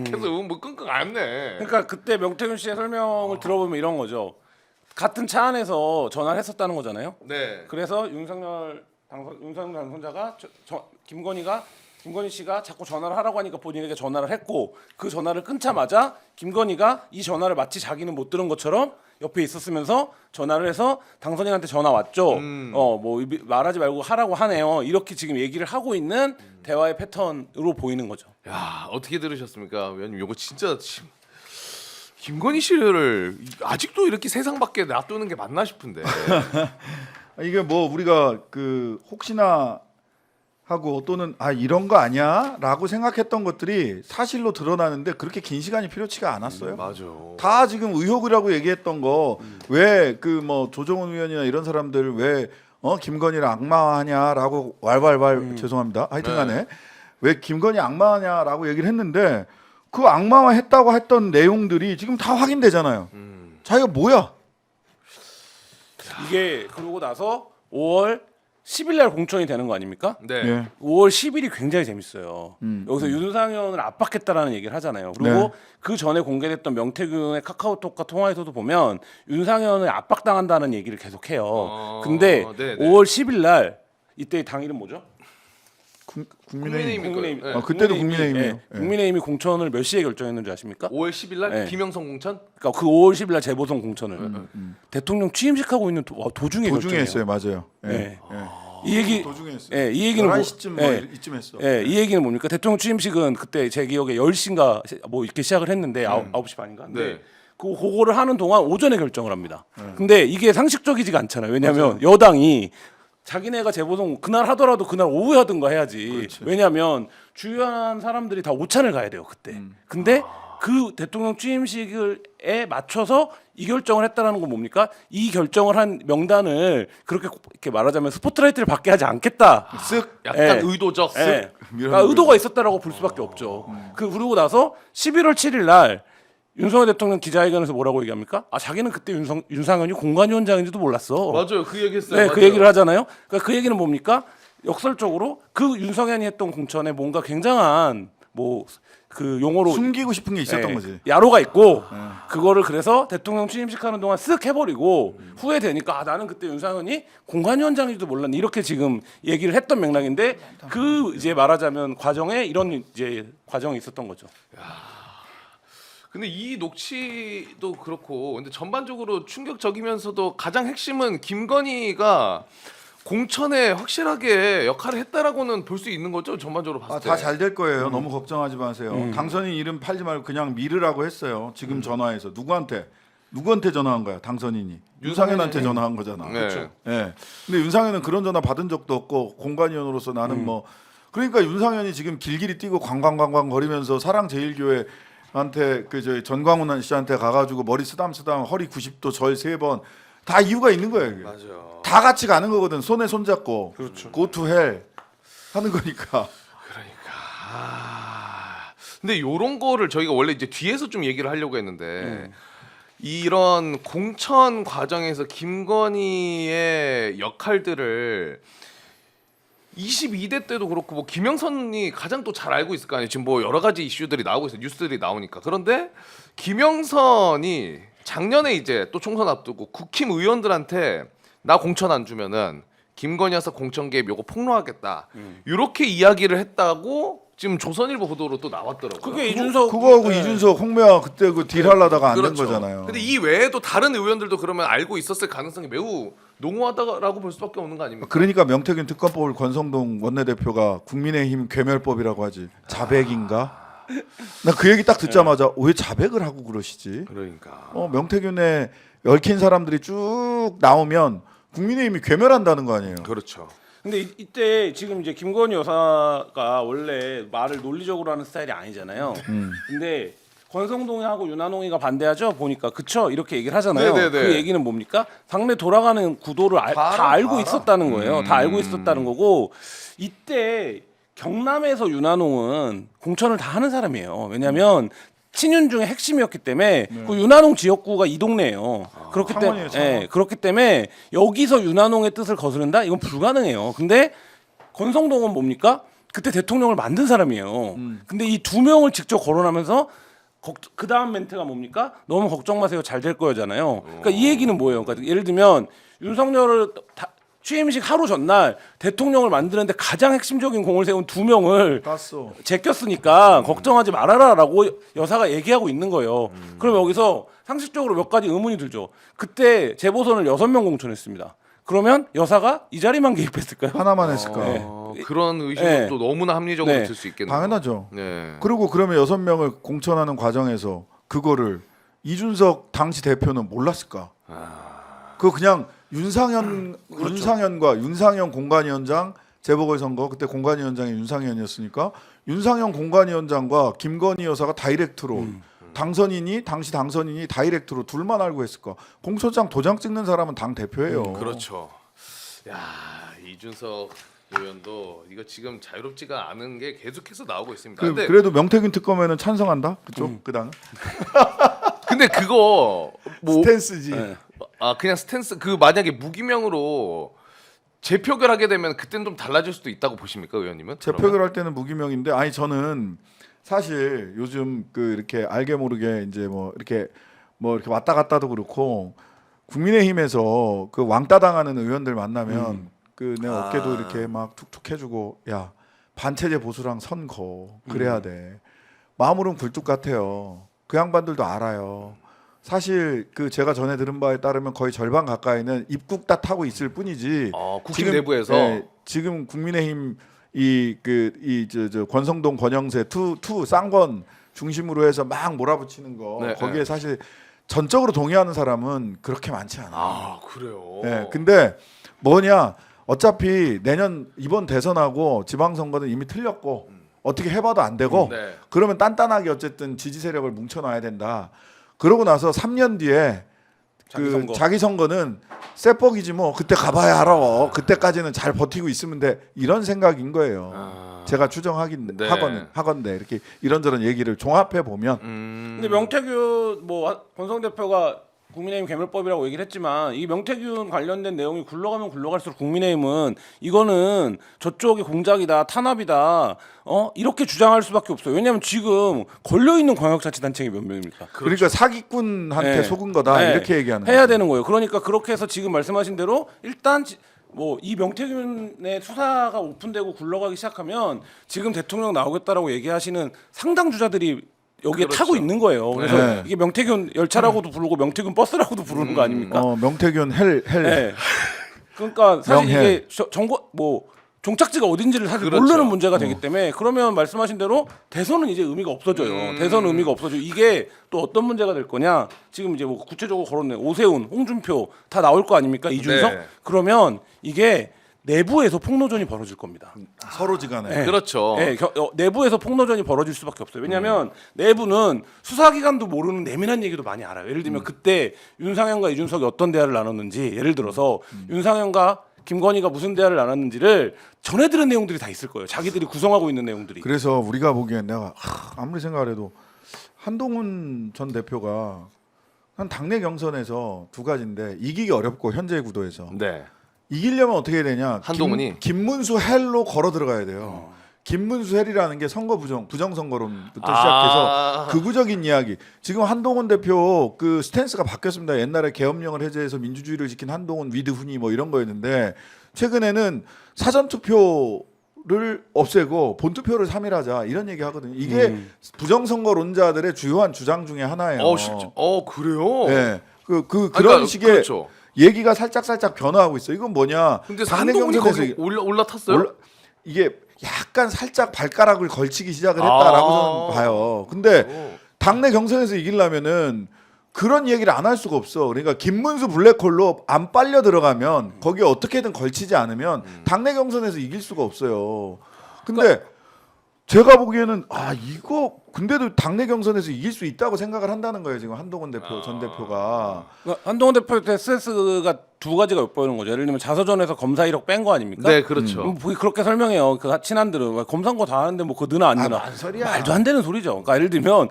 S1: 계속 뭐 끙끙 앓네.
S3: 그러니까 그때 명태균 씨의 설명을 들어보면 이런 거죠. 같은 차 안에서 전화를 했었다는 거잖아요.
S1: 네.
S3: 그래서 윤석열 당선자가 김건희 씨가 자꾸 전화를 하라고 하니까 본인에게 전화를 했고, 그 전화를 끊자마자 김건희가 이 전화를 마치 자기는 못 들은 것처럼 옆에 있었으면서 전화를 해서 당선인한테 전화 왔죠. 뭐 말하지 말고 하라고 하네요. 이렇게 지금 얘기를 하고 있는 대화의 패턴으로 보이는 거죠.
S1: 야, 어떻게 들으셨습니까, 위원님? 요거 진짜 김건희 씨를 아직도 이렇게 세상 밖에 놔두는 게 맞나 싶은데.
S2: 이게 뭐 우리가 그 혹시나 하고 또는 이런 거 아니야라고 생각했던 것들이 사실로 드러나는데 그렇게 긴 시간이 필요치가 않았어요.
S1: 맞아.
S2: 다 지금 의혹이라고 얘기했던 거 왜 그 뭐 조정훈 의원이나 이런 사람들 왜 김건희를 악마하냐라고 왈왈왈 죄송합니다. 하여튼간에 왜 김건희 악마하냐라고 얘기를 했는데 그 악마화했다고 했던 내용들이 지금 다 확인되잖아요. 자기가 뭐야?
S3: 이게 그러고 나서 5월 10일 날 공천이 되는 거 아닙니까?
S1: 네.
S2: 예.
S3: 5월 10일이 굉장히 재밌어요. 여기서 윤상현을 압박했다라는 얘기를 하잖아요. 그리고
S2: 네.
S3: 그 전에 공개됐던 명태균의 카카오톡과 통화에서도 보면 윤상현을 압박당한다는 얘기를 계속해요. 근데
S1: 네네.
S3: 5월 10일 날 이때 당일은 뭐죠?
S2: 국민의힘.
S1: 국민의힘. 네.
S2: 그때도 국민의힘이에요. 예.
S3: 국민의힘이 공천을 몇 시에 결정했는지 아십니까?
S1: 5월 10일 날
S3: 네.
S1: 김영선 공천?
S3: 그러니까 그 5월 10일 날 재보선 공천을 대통령 취임식하고 있는 도중에
S2: 도중에
S3: 결정해요.
S2: 했어요, 맞아요. 예.
S3: 네.
S2: 예.
S3: 이 얘기
S2: 도중에 했어요.
S3: 예, 이 얘기는
S2: 11시쯤 뭐 이쯤 했어.
S3: 이 얘기는 뭡니까? 대통령 취임식은 그때 제 기억에 10시인가 뭐 이렇게 시작을 했는데 9시 반인가? 근데
S1: 네.
S3: 그거를 하는 동안 오전에 결정을 합니다.
S2: 네.
S3: 근데 이게 상식적이지가 않잖아요. 왜냐하면 여당이 자기네가 재보선 그날 하더라도 그날 오후에 하든가 해야지.
S2: 그렇지.
S3: 왜냐하면 주요한 사람들이 다 오찬을 가야 돼요 그때. 근데 그 대통령 취임식에 맞춰서 이 결정을 했다라는 건 뭡니까? 이 결정을 한 명단을 그렇게 이렇게 말하자면 스포트라이트를 받게 하지 않겠다.
S2: 쓱
S1: 약간
S3: 예.
S1: 의도적.
S3: 예.
S2: 밀어넣는
S3: 그러니까 의도가 있었다라고 볼 수밖에 없죠. 그러고 나서 11월 7일 날 윤석열 대통령 기자회견에서 뭐라고 얘기합니까? 아 자기는 그때 윤상현이 공관위원장인지도 몰랐어.
S1: 맞아요. 그 얘기했어요.
S3: 네,
S1: 맞아요.
S3: 그 얘기를 하잖아요. 그러니까 그 얘기는 뭡니까? 역설적으로 그 윤석현이 했던 공천에 뭔가 굉장한 뭐 그 용어로
S2: 숨기고 싶은 게 있었던
S3: 예,
S2: 거지.
S3: 야로가 있고 그거를 그래서 대통령 취임식 하는 동안 쓱 해버리고 후에 되니까 아, 나는 그때 윤상현이 공관위원장인지도 몰랐네 이렇게 지금 얘기를 했던 맥락인데 그 이제 말하자면 과정에 이런 이제 과정이 있었던 거죠.
S1: 근데 이 녹취도 그렇고 근데 전반적으로 충격적이면서도 가장 핵심은 김건희가 공천에 확실하게 역할을 했다라고는 볼 수 있는 거죠. 전반적으로 봤을 때.
S2: 다 잘 될 거예요. 너무 걱정하지 마세요. 당선인 이름 팔지 말고 그냥 미르라고 했어요. 지금 전화해서 누구한테 전화한 거야? 당선인이 윤상현한테 전화한 거잖아.
S1: 네.
S2: 그렇죠. 예. 근데 윤상현은 그런 전화 받은 적도 없고 공관위원으로서 나는 뭐 그러니까 윤상현이 지금 길길이 뛰고 광광광광 거리면서 사랑제일교회한테 그 저 전광훈 씨한테 가가지고 머리 쓰담쓰담 허리 90도 절 3번 다 이유가 있는 거예요. 이게.
S1: 맞아요.
S2: 다 같이 가는 거거든. 손에 손 잡고
S3: 그렇죠.
S2: go to hell 하는 거니까.
S1: 근데 요런 거를 저희가 원래 이제 뒤에서 좀 얘기를 하려고 했는데 이런 공천 과정에서 김건희의 역할들을 22대 때도 그렇고 뭐 김영선이 가장 또 잘 알고 있을 거 아니에요. 지금 뭐 여러 가지 이슈들이 나오고 있어요. 뉴스들이 나오니까. 그런데 김영선이 작년에 이제 또 총선 앞두고 국힘 의원들한테 나 공천 안 주면은 김건희 여사 공천 개입 요거 폭로하겠다. 이렇게 이야기를 했다고 지금 조선일보 보도로 또 나왔더라고요.
S3: 그게 이준석
S2: 그거하고
S3: 네.
S2: 이준석 홍매화 그때 그 딜하려다가 안 된
S1: 그렇죠.
S2: 거잖아요.
S1: 근데 이 외에도 다른 의원들도 그러면 알고 있었을 가능성이 매우 농후하다라고 볼 수밖에 없는 거 아닙니까?
S2: 그러니까 명태균 특검법을 권성동 원내대표가 국민의힘 괴멸법이라고 하지. 자백인가? 나 그 얘기 딱 듣자마자 왜 자백을 하고 그러시지?
S1: 그러니까.
S2: 명태균에 얽힌 사람들이 쭉 나오면 국민의힘이 괴멸한다는 거 아니에요.
S1: 그렇죠.
S3: 근데 이때 지금 이제 김건희 여사가 원래 말을 논리적으로 하는 스타일이 아니잖아요. 근데 권성동이하고 윤한홍이가 반대하죠. 보니까 그쵸 이렇게 얘기를 하잖아요.
S1: 네네네.
S3: 그 얘기는 뭡니까? 당내 돌아가는 구도를 다 알고 있었다는 거예요. 다 알고 있었다는 거고 이때 경남에서 윤한홍은 공천을 다 하는 사람이에요. 왜냐하면 친윤 중에 핵심이었기 때문에 그 윤한홍 지역구가 이 동네예요. 그렇기 때문에
S2: 창원이에요,
S3: 그렇기 때문에 여기서 윤한홍의 뜻을 거스른다? 이건 불가능해요. 근데 권성동은 뭡니까? 그때 대통령을 만든 사람이에요. 근데 이 두 명을 직접 거론하면서 그 다음 멘트가 뭡니까? 너무 걱정 마세요. 잘 될 거잖아요. 그러니까 이 얘기는 뭐예요? 그러니까 예를 들면 윤석열을 취임식 하루 전날 대통령을 만드는데 가장 핵심적인 공을 세운 두 명을
S2: 땄어.
S3: 제꼈으니까 걱정하지 말아라라고 여사가 얘기하고 있는 거예요. 그럼 여기서 상식적으로 몇 가지 의문이 들죠. 그때 재보선을 6명 공천했습니다. 그러면 여사가 이 자리만 개입했을까요?
S2: 하나만 했을까?
S1: 그런 의심은
S3: 네.
S1: 또 너무나 합리적으로
S3: 네.
S1: 들 수 있겠네요.
S2: 당연하죠.
S1: 네.
S2: 그리고 그러면 6명을 공천하는 과정에서 그거를 이준석 당시 대표는 몰랐을까? 그거 그냥 윤상현과 윤상현 공관위원장 재보궐선거 그때 공관위원장이 윤상현이었으니까 윤상현 공관위원장과 김건희 여사가 다이렉트로 당시 당선인이 다이렉트로 둘만 알고 했을까? 공소장 도장 찍는 사람은 당 대표예요.
S1: 그렇죠. 야 이준석 의원도 이거 지금 자유롭지가 않은 게 계속해서 나오고 있습니다. 근데
S2: 그래도 명태균 특검에는 찬성한다. 그쪽 그 당.
S1: 근데 그거 뭐
S2: 스탠스지.
S1: 그냥 스탠스 그 만약에 무기명으로 재표결하게 되면 그때는 좀 달라질 수도 있다고 보십니까 의원님은?
S2: 재표결할 때는 무기명인데 아니 저는 사실 요즘 그 이렇게 알게 모르게 이제 뭐 이렇게 왔다 갔다도 그렇고 국민의힘에서 그 왕따 당하는 의원들 만나면 그 내 어깨도 이렇게 막 툭툭 해주고 야 반체제 보수랑 선거 그래야 돼. 마음으로는 굴뚝 같아요. 그 양반들도 알아요. 사실 그 제가 전에 들은 바에 따르면 거의 절반 가까이는 입국 다 타고 있을 뿐이지.
S1: 국힘 내부에서
S2: 지금 국민의힘 저 권성동 권영세 투 쌍권 중심으로 해서 막 몰아붙이는 거
S1: 네,
S2: 거기에
S1: 네.
S2: 사실 전적으로 동의하는 사람은 그렇게 많지 않아요.
S1: 아 그래요.
S2: 네, 근데 뭐냐 어차피 내년 이번 대선하고 지방선거는 이미 틀렸고 어떻게 해봐도 안 되고
S1: 네.
S2: 그러면 단단하게 어쨌든 지지 세력을 뭉쳐놔야 된다. 그러고 나서 3년 뒤에
S3: 자기
S2: 자기 선거는 쇠뻑이지 뭐 그때 가봐야 알아. 그때까지는 잘 버티고 있으면 돼. 이런 생각인 거예요. 제가 추정하긴
S1: 네.
S2: 하건데 이렇게 이런저런 얘기를 종합해 보면
S3: 근데 명태균 뭐 권성 대표가 국민의힘 개멸법이라고 얘기를 했지만 이 명태균 관련된 내용이 굴러가면 굴러갈수록 국민의힘은 이거는 저쪽이 공작이다 탄압이다 이렇게 주장할 수밖에 없어요. 왜냐하면 지금 걸려 있는 광역자치단체가 몇 명입니까?
S2: 그러니까 사기꾼한테
S3: 네.
S2: 속은 거다
S3: 네.
S2: 이렇게 얘기하는
S3: 해야
S2: 거죠.
S3: 되는 거예요. 그러니까 그렇게 해서 지금 말씀하신 대로 일단 뭐 이 명태균의 수사가 오픈되고 굴러가기 시작하면 지금 대통령 나오겠다라고 얘기하시는 상당 주자들이 여기에
S1: 그렇죠.
S3: 타고 있는 거예요. 그래서
S2: 네.
S3: 이게 명태균 열차라고도 부르고 명태균 버스라고도 부르는 거 아닙니까?
S2: 명태균 헬.
S3: 네. 그러니까 사실
S2: 명해.
S3: 이게 정거 뭐 종착지가 어딘지를 사실
S1: 그렇죠.
S3: 모르는 문제가 되기 때문에 그러면 말씀하신 대로 대선은 이제 의미가 없어져요. 대선은 의미가 없어져. 이게 또 어떤 문제가 될 거냐? 지금 이제 뭐 구체적으로 거론해 오세훈, 홍준표 다 나올 거 아닙니까? 이준석?
S1: 네.
S3: 그러면 이게 내부에서 폭로전이 벌어질 겁니다.
S2: 서로지간에.
S3: 네.
S1: 그렇죠.
S3: 네, 내부에서 폭로전이 벌어질 수밖에 없어요. 왜냐하면 내부는 수사기관도 모르는 예민한 얘기도 많이 알아요. 예를 들면 그때 윤상현과 이준석이 어떤 대화를 나눴는지, 예를 들어서 윤상현과 김건희가 무슨 대화를 나눴는지를 전해 들은 내용들이 다 있을 거예요. 자기들이 구성하고 있는 내용들이.
S2: 그래서 우리가 보기엔 내가 아무리 생각을 해도 한동훈 전 대표가 한 당내 경선에서 두 가지인데 이기기 어렵고 현재 구도에서
S1: 네.
S2: 이기려면 어떻게 해야 되냐?
S1: 한동훈이?
S2: 김문수 헬로 걸어 들어가야 돼요. 김문수 헬이라는 게 선거 부정선거론부터 시작해서 극우적인 이야기. 지금 한동훈 대표 그 스탠스가 바뀌었습니다. 옛날에 계엄령을 해제해서 민주주의를 지킨 한동훈 위드 훈이 뭐 이런 거였는데 최근에는 사전 투표를 없애고 본 투표를 3일하자 이런 얘기 하거든요. 이게 부정선거론자들의 주요한 주장 중에 하나예요.
S1: 그래요?
S2: 네. 그런
S1: 그러니까,
S2: 식의
S1: 그렇죠.
S2: 얘기가 살짝 변화하고 있어. 이건 뭐냐?
S1: 근데
S2: 당내
S1: 한동훈이
S2: 경선에서
S1: 거기 올라탔어요?
S2: 이게 약간 살짝 발가락을 걸치기 시작을 했다라고 저는 봐요. 근데 당내 경선에서 이기려면은 그런 얘기를 안 할 수가 없어. 그러니까 김문수 블랙홀로 안 빨려 들어가면 거기에 어떻게든 걸치지 않으면 당내 경선에서 이길 수가 없어요. 근데 제가 보기에는 이거 근데도 당내 경선에서 이길 수 있다고 생각을 한다는 거예요. 지금 한동훈 대표 전 대표가.
S3: 그러니까 한동훈 대표의 스트레스가 두 가지가 엿보이는 거죠. 예를 들면 자서전에서 검사 이력 뺀 거 아닙니까?
S1: 네, 그렇죠.
S3: 그렇게 설명해요. 그 친한들은 검사한 거 다 하는데 뭐 그거 느나 안 느나.
S2: 뭔 소리야.
S3: 말도 안 되는 소리죠. 그러니까 예를 들면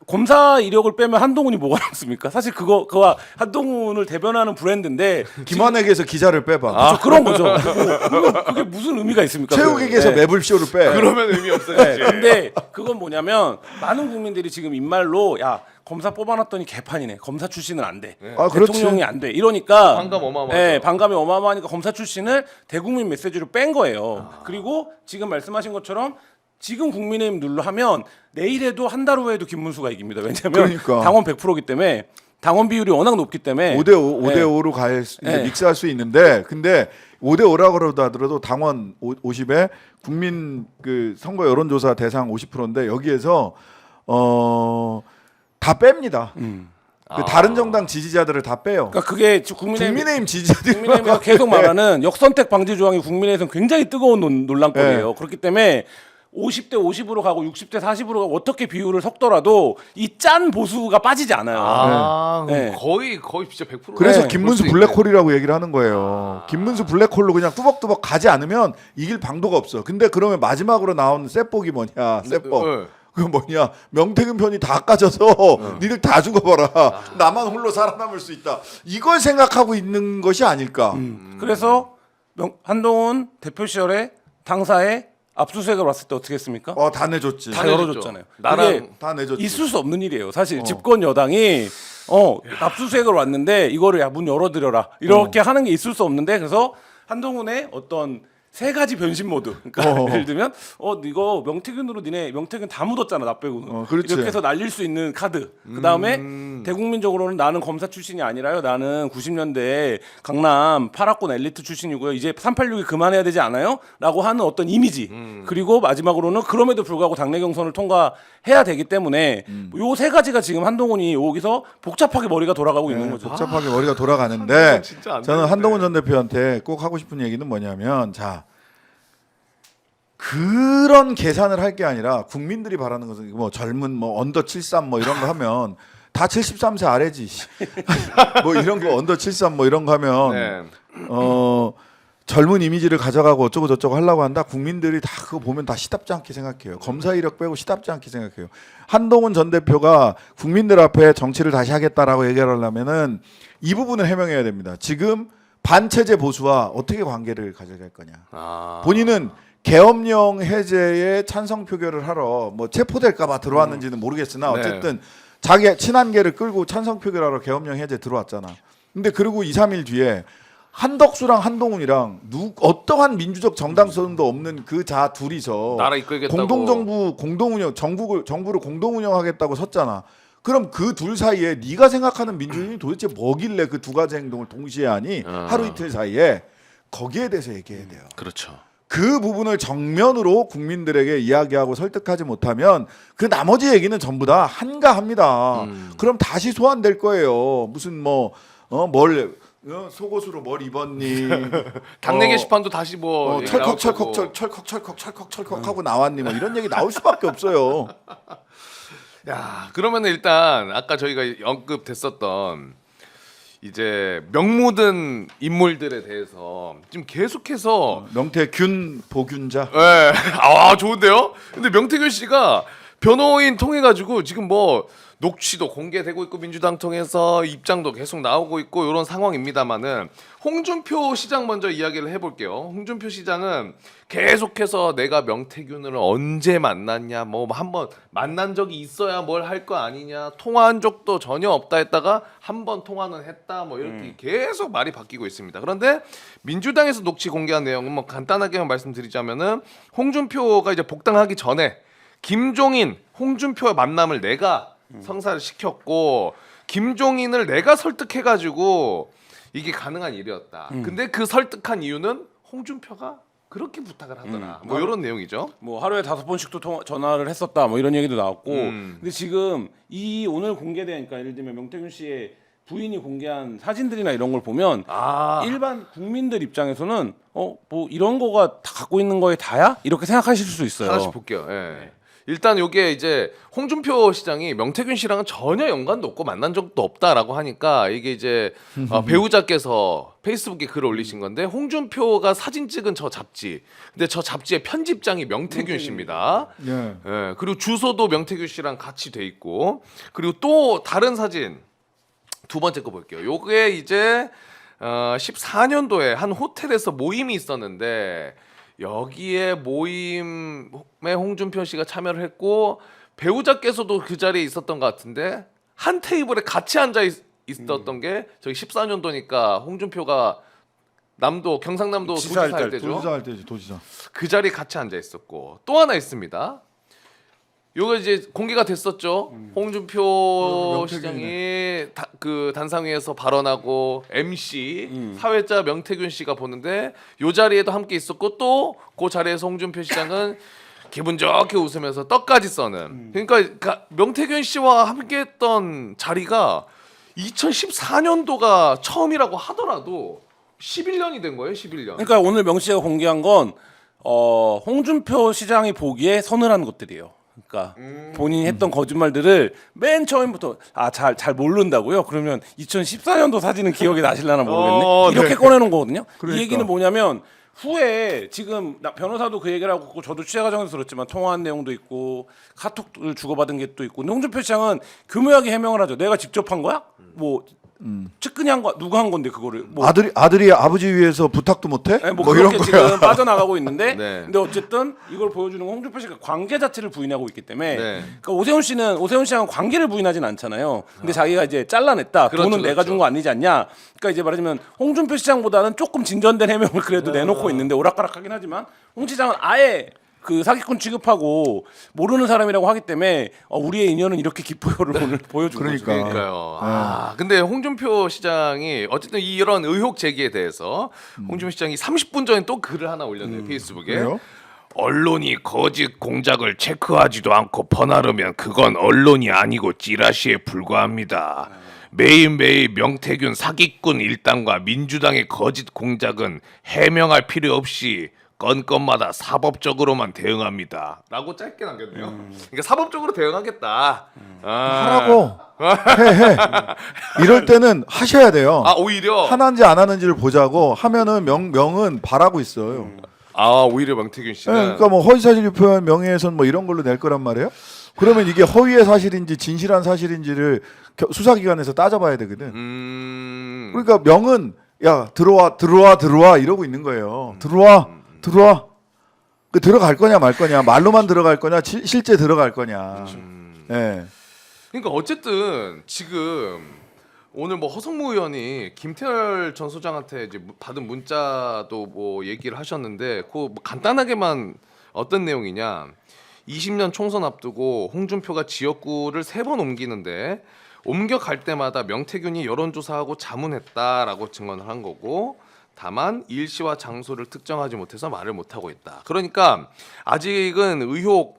S3: 검사 이력을 빼면 한동훈이 뭐가 남습니까? 사실 그와 한동훈을 대변하는 브랜드인데
S2: 김한에게서 기자를 빼봐.
S3: 그렇죠. 그런 거죠. 그게 무슨 의미가 있습니까?
S2: 최욱에게서
S3: 네.
S2: 매불쇼를 빼.
S1: 그러면 의미 없어지지.
S3: 네, 근데 그건 뭐냐면 많은 국민들이 지금 입말로 야 검사 뽑아놨더니 개판이네. 검사 출신은 안 돼.
S2: 그렇지.
S3: 대통령이 안 돼. 이러니까
S1: 반감 어마어마하죠.
S3: 네, 반감이 어마어마하니까 검사 출신을 대국민 메시지로 뺀 거예요. 그리고 지금 말씀하신 것처럼 지금 국민의힘 눌러 하면 내일에도 한 달 후에도 김문수가 이깁니다. 왜냐하면
S2: 그러니까.
S3: 당원 100%이기 때문에 당원 비율이 워낙 높기 때문에
S2: 5대5로 갈 수, 이제
S3: 네.
S2: 믹스할 수 있는데 근데 5대5라고 하더라도 당원 50에 국민 그 선거 여론조사 대상 50%인데 여기에서 다 뺍니다. 그 다른 정당 지지자들을 다 빼요.
S3: 그러니까 그게
S2: 국민의힘 지지자들이
S3: 국민의힘에서 계속 말하는 역선택 방지 조항이 국민의힘에서는 굉장히 뜨거운 논란거리예요.
S2: 네.
S3: 그렇기 때문에 50대 50으로 가고 60대 40으로 가고 어떻게 비율을 섞더라도 이 짠 보수가 빠지지 않아요.
S1: 그럼
S3: 네.
S1: 거의 진짜 100%.
S2: 그래서
S3: 네,
S2: 김문수 블랙홀이라고 얘기를 하는 거예요. 김문수 블랙홀로 그냥 뚜벅뚜벅 가지 않으면 이길 방도가 없어. 근데 그러면 마지막으로 나온 셋복이 뭐냐? 셋복.
S1: 네.
S2: 그거 뭐냐? 명태균 편이 다 까져서 니들 다 죽어봐라. 나만 홀로 살아남을 수 있다. 이걸 생각하고 있는 것이 아닐까?
S3: 그래서 한동훈 대표 시절에 당사에 압수수색을 왔을 때 어떻게 했습니까?
S2: 다 내줬지.
S3: 다
S1: 내줬죠.
S3: 열어줬잖아요.
S1: 나랑
S3: 그게
S2: 다 내줬지.
S3: 있을 수 없는 일이에요. 사실 집권 여당이 압수수색을 왔는데 이거를 문 열어드려라 이렇게 하는 게 있을 수 없는데 그래서 한동훈의 어떤 세 가지 변신 모드. 그러니까 예를 들면 이거 명태균으로 니네 명태균 다 묻었잖아 나 빼고는.
S2: 그렇지.
S3: 이렇게 해서 날릴 수 있는 카드. 그다음에 대국민적으로는 나는 검사 출신이 아니라요. 나는 90년대 강남 8학군 엘리트 출신이고요. 이제 386이 그만해야 되지 않아요? 라고 하는 어떤 이미지. 그리고 마지막으로는 그럼에도 불구하고 당내 경선을 통과해야 되기 때문에 요 세 가지가 지금 한동훈이 여기서 복잡하게 머리가 돌아가고 있는 거죠.
S2: 복잡하게 머리가 돌아가는데
S1: 진짜 안
S2: 저는
S1: 되는데.
S2: 한동훈 전 대표한테 꼭 하고 싶은 얘기는 뭐냐면 자 그런 계산을 할 게 아니라 국민들이 바라는 것은 뭐 젊은 뭐 언더 73 뭐 이런 거 하면 다 73세 아래지 뭐 이런 거 언더 73 뭐 이런 거 하면
S1: 네.
S2: 젊은 이미지를 가져가고 어쩌고 저쩌고 하려고 한다. 국민들이 다 그거 보면 다 시답지 않게 생각해요. 검사 이력 빼고 시답지 않게 생각해요. 한동훈 전 대표가 국민들 앞에 정치를 다시 하겠다라고 얘기하려면은 이 부분을 해명해야 됩니다. 지금 반체제 보수와 어떻게 관계를 가져갈 거냐. 본인은 계엄령 해제에 찬성 표결을 하러 뭐 체포될까봐 들어왔는지는 모르겠으나 어쨌든 자기 친한계를 끌고 찬성 표결하러 계엄령 해제 들어왔잖아. 근데 그리고 2, 3일 뒤에 한덕수랑 한동훈이랑 어떠한 민주적 정당성도 없는 그 자 둘이서
S1: 나라 이끌겠다고.
S2: 공동정부 공동운영 정부를 공동운영하겠다고 섰잖아. 그럼 그 둘 사이에 네가 생각하는 민주주의는 도대체 뭐길래 그 두 가지 행동을 동시에 하니 하루 이틀 사이에 거기에 대해서 얘기해야 돼요.
S1: 그렇죠.
S2: 그 부분을 정면으로 국민들에게 이야기하고 설득하지 못하면 그 나머지 얘기는 전부 다 한가합니다. 그럼 다시 소환될 거예요. 무슨 속옷으로 뭘 입었니?
S1: 당내 게시판도 다시 뭐 얘기 나올 거고.
S2: 철컥 하고 나왔니? 뭐 이런 얘기 나올 수밖에 없어요.
S1: 야, 그러면 일단 아까 저희가 언급됐었던 이제 명모든 인물들에 대해서 지금 계속해서
S2: 명태균 보균자.
S1: 예. 아, 좋은데요? 근데 명태균 씨가 변호인 통해 가지고 지금 뭐 녹취도 공개되고 있고 민주당 통해서 입장도 계속 나오고 있고 이런 상황입니다만은 홍준표 시장 먼저 이야기를 해볼게요. 홍준표 시장은 계속해서 내가 명태균을 언제 만났냐, 뭐 한번 만난 적이 있어야 뭘 할 거 아니냐, 통화한 적도 전혀 없다 했다가 한 번 통화는 했다, 뭐 이렇게 계속 말이 바뀌고 있습니다. 그런데 민주당에서 녹취 공개한 내용은 뭐 간단하게만 말씀드리자면은 홍준표가 이제 복당하기 전에 김종인, 홍준표의 만남을 내가 성사를 시켰고 김종인을 내가 설득해가지고 이게 가능한 일이었다. 근데 그 설득한 이유는 홍준표가 그렇게 부탁을 하더라. 뭐 이런 내용이죠.
S3: 뭐 하루에 5번씩도 전화를 했었다. 뭐 이런 얘기도 나왔고. 근데 지금 이 오늘 공개되니까 예를 들면 명태균 씨의 부인이 공개한 사진들이나 이런 걸 보면 일반 국민들 입장에서는 뭐 이런 거가 다 갖고 있는 거에 다야? 이렇게 생각하실 수 있어요.
S1: 하나씩 볼게요. 예. 일단 이게 이제 홍준표 시장이 명태균 씨랑은 전혀 연관도 없고 만난 적도 없다라고 하니까 이게 이제 배우자께서 페이스북에 글을 올리신 건데 홍준표가 사진 찍은 저 잡지. 근데 저 잡지의 편집장이 명태균 씨입니다.
S2: 예.
S1: 예. 그리고 주소도 명태균 씨랑 같이 돼 있고 그리고 또 다른 사진 두 번째 거 볼게요. 요게 이제 14년도에 한 호텔에서 모임이 있었는데 여기에 모임에 홍준표 씨가 참여를 했고 배우자께서도 그 자리에 있었던 것 같은데 한 테이블에 같이 앉아 있었던 게 저기 14년도니까 홍준표가 경상남도 도지사 할 때죠.
S2: 도지사 할 때지 도지사.
S1: 그 자리에 같이 앉아 있었고 또 하나 있습니다. 요거 이제 공개가 됐었죠. 홍준표 시장이 그 단상위에서 발언하고 MC 사회자 명태균 씨가 보는데 요 자리에도 함께 있었고 또 그 자리에서 홍준표 시장은 기분 좋게 웃으면서 떡까지 써는. 그러니까 명태균 씨와 함께했던 자리가 2014년도가 처음이라고 하더라도 11년이 된 거예요. 11년.
S3: 그러니까 오늘 명 씨가 공개한 건 홍준표 시장이 보기에 서늘한 것들이에요. 그러니까 본인이 했던 거짓말들을 맨 처음부터 잘 모른다고요? 그러면 2014년도 사진은 기억이 나실라나 모르겠네. 이렇게 꺼내놓은 거거든요.
S2: 그러니까.
S3: 이 얘기는 뭐냐면 후에 지금 변호사도 그 얘기를 하고 있고 저도 취재 과정에서 들었지만 통화한 내용도 있고 카톡을 주고받은 게 또 있고 근데 홍준표 시장은 교묘하게 해명을 하죠. 내가 직접 한 거야? 뭐 측근이 한 거 누가 한 건데 그거를 뭐
S2: 아들이 아버지 위해서 부탁도 못해?
S3: 네, 뭐
S2: 이런
S3: 그렇게
S2: 거야.
S3: 지금 빠져나가고 있는데
S1: 네.
S3: 근데 어쨌든 이걸 보여주는 건 홍준표 씨가 관계 자체를 부인하고 있기 때문에
S1: 네.
S3: 그러니까 오세훈 씨랑 관계를 부인하진 않잖아요. 근데 자기가 이제 잘라냈다.
S1: 그렇죠,
S3: 돈은 내가 준 거 아니지 않냐. 그러니까 이제 말하자면 홍준표 시장보다는 조금 진전된 해명을 그래도 내놓고 있는데 오락가락하긴 하지만 홍 시장은 아예 그 사기꾼 취급하고 모르는 사람이라고 하기 때문에 우리의 인연은 이렇게 깊어요를 오늘 보여준 거죠.
S2: 그러니까.
S1: 그러니까요. 근데 홍준표 시장이 어쨌든 이런 의혹 제기에 대해서 홍준표 시장이 30분 전에 또 글을 하나 올렸네요. 페이스북에.
S2: 그래요?
S1: 언론이 거짓 공작을 체크하지도 않고 퍼나르면 그건 언론이 아니고 찌라시에 불과합니다. 매일매일 명태균 사기꾼 일당과 민주당의 거짓 공작은 해명할 필요 없이 건건마다 사법적으로만 대응합니다. 라고 짧게 남겼네요. 그러니까 사법적으로 대응하겠다.
S2: 하라고 해. 이럴 때는 하셔야 돼요.
S1: 오히려
S2: 하는지 안 하는지를 보자고 하면은 명은 바라고 있어요.
S1: 오히려 명태균
S2: 네,
S1: 씨는
S2: 그러니까 뭐 허위사실 유포한 명예훼손 뭐 이런 걸로 낼 거란 말이에요. 그러면 이게 허위의 사실인지 진실한 사실인지를 수사기관에서 따져봐야 되거든. 그러니까 명은 야 들어와 이러고 있는 거예요. 들어와. 그 들어갈 거냐 말 거냐 말로만 들어갈 거냐 실제 들어갈 거냐. 예.
S1: 그러니까 어쨌든 지금 오늘 뭐 허성무 의원이 김태열 전 소장한테 이제 받은 문자도 뭐 얘기를 하셨는데 그 뭐 간단하게만 어떤 내용이냐 20년 총선 앞두고 홍준표가 지역구를 3번 옮기는데 옮겨갈 때마다 명태균이 여론조사하고 자문했다라고 증언을 한 거고 다만 일시와 장소를 특정하지 못해서 말을 못하고 있다. 그러니까 아직은 의혹이라고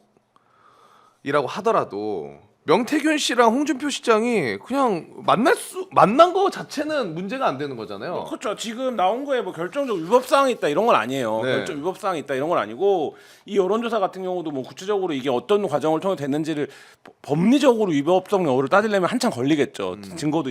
S1: 하더라도 명태균 씨랑 홍준표 시장이 그냥 만난 거 자체는 문제가 안 되는 거잖아요.
S3: 그렇죠. 지금 나온 거에 뭐 결정적 위법 사항이 있다 이런 건 아니에요.
S1: 네.
S3: 결정 위법 사항이 있다 이런 건 아니고 이 여론조사 같은 경우도 뭐 구체적으로 이게 어떤 과정을 통해 됐는지를 법리적으로 위법성 여부를 따지려면 한참 걸리겠죠. 증거도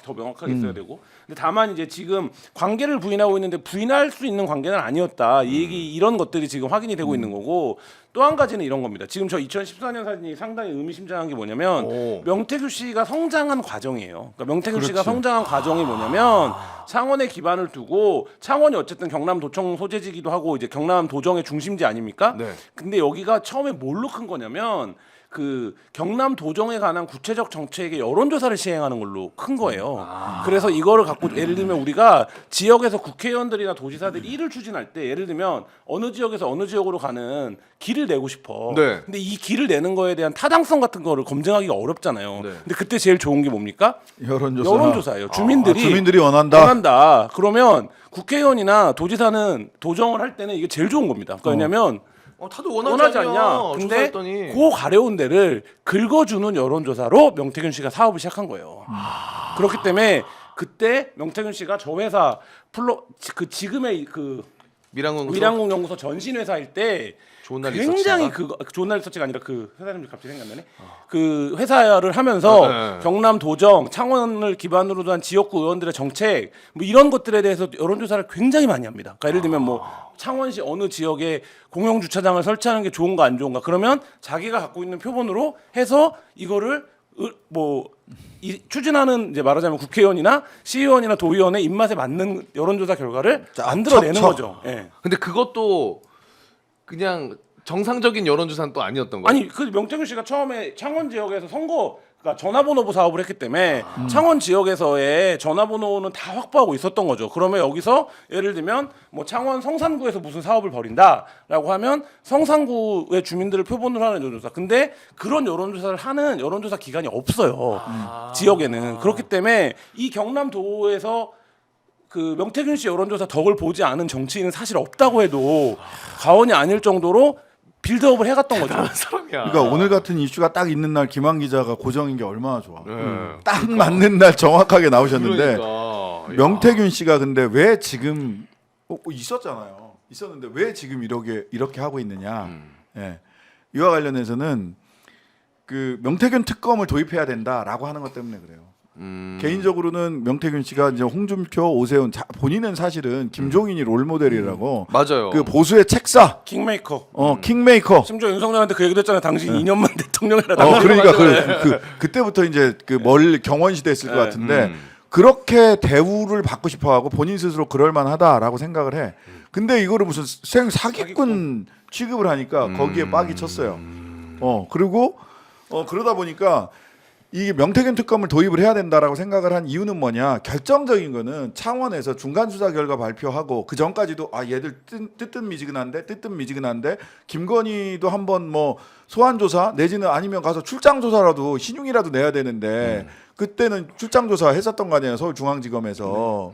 S3: 더 명확하게 있어야 되고. 근데 다만 이제 지금 관계를 부인하고 있는데 부인할 수 있는 관계는 아니었다. 이 얘기 이런 것들이 지금 확인이 되고 있는 거고. 또 한 가지는 이런 겁니다. 지금 저 2014년 사진이 상당히 의미심장한 게 뭐냐면 명태균 씨가 성장한 과정이에요. 그러니까 명태균 씨가 성장한 과정이 뭐냐면 창원에 기반을 두고 창원이 어쨌든 경남도청 소재지기도 하고 이제 경남도정의 중심지 아닙니까?
S1: 네.
S3: 근데 여기가 처음에 뭘로 큰 거냐면 그 경남 도정에 관한 구체적 정책의 여론조사를 시행하는 걸로 큰 거예요. 그래서 이거를 갖고 예를 들면 우리가 지역에서 국회의원들이나 도지사들이 일을 추진할 때 예를 들면 어느 지역에서 어느 지역으로 가는 길을 내고 싶어.
S1: 네.
S3: 근데 이 길을 내는 거에 대한 타당성 같은 거를 검증하기가 어렵잖아요.
S1: 네.
S3: 근데 그때 제일 좋은 게 뭡니까? 여론조사예요.
S2: 주민들이 원한다.
S3: 그러면 국회의원이나 도지사는 도정을 할 때는 이게 제일 좋은 겁니다. 그러니까 왜냐면
S1: 다들
S3: 원하지 않냐. 근데
S1: 조사했더니.
S3: 그 가려운 데를 긁어주는 여론조사로 명태균 씨가 사업을 시작한 거예요. 그렇기 때문에 그때 명태균 씨가 저 회사 지금의 그 밀양공 연구소 전신 회사일 때
S1: 좋은 날
S3: 굉장히
S1: 리서치가?
S3: 좋은 날 리서치가 아니라 그 회사 이름이 갑자기 생각나네. 그 회사를 하면서
S1: 네.
S3: 경남 도정, 창원을 기반으로 한 지역구 의원들의 정책 뭐 이런 것들에 대해서 여론조사를 굉장히 많이 합니다. 그러니까 예를 들면 뭐 창원시 어느 지역에 공영 주차장을 설치하는 게 좋은가 안 좋은가 그러면 자기가 갖고 있는 표본으로 해서 이거를 추진하는 이제 말하자면 국회의원이나 시의원이나 도의원의 입맛에 맞는 여론조사 결과를 만들어내는 거죠. 예.
S1: 근데 그것도 그냥 정상적인 여론조사는 또 아니었던 거예요.
S3: 아니 그 명태균 씨가 처음에 창원 지역에서 그러니까 전화번호부 사업을 했기 때문에 창원 지역에서의 전화번호는 다 확보하고 있었던 거죠. 그러면 여기서 예를 들면 뭐 창원 성산구에서 무슨 사업을 벌인다라고 하면 성산구의 주민들을 표본으로 하는 여론조사. 근데 그런 여론조사를 하는 여론조사 기관이 없어요. 지역에는. 그렇기 때문에 이 경남도에서 그 명태균 씨 여론조사 덕을 보지 않은 정치인은 사실 없다고 해도 과언이 아닐 정도로 빌드업을 해갔던 거죠.
S1: 사람이야.
S2: 그러니까 오늘 같은 이슈가 딱 있는 날 김한 기자가 고정인 게 얼마나 좋아.
S1: 네.
S2: 딱 맞는 날 정확하게 나오셨는데
S1: 그러니까.
S2: 명태균 씨가 근데 왜 지금 있었잖아요. 있었는데 왜 지금 이렇게 하고 있느냐. 예. 이와 관련해서는 그 명태균 특검을 도입해야 된다라고 하는 것 때문에 그래요. 개인적으로는 명태균 씨가 이제 홍준표, 오세훈 본인은 사실은 김종인이 롤모델이라고
S1: 맞아요.
S2: 그 보수의 책사,
S3: 킹메이커.
S2: 킹메이커.
S3: 심지어 윤석열한테 그 얘기도 했잖아요. 당신 2년만 대통령이라.
S2: 그러니까 그때부터 이제 그 경원 시대였을 것 같은데 그렇게 대우를 받고 싶어하고 본인 스스로 그럴 만하다라고 생각을 해. 근데 이거를 무슨 사기꾼 취급을 하니까 거기에 빡이 쳤어요. 그리고 그러다 보니까 이게 명태균 특검을 도입을 해야 된다라고 생각을 한 이유는 뭐냐? 결정적인 거는 창원에서 중간 수사 결과 발표하고 그 전까지도 얘들 뜨뜻미지근한데 김건희도 한번 뭐 소환 조사 내지는 아니면 가서 출장 조사라도 신용이라도 내야 되는데 그때는 출장 조사 했었던 거 아니에요? 서울중앙지검에서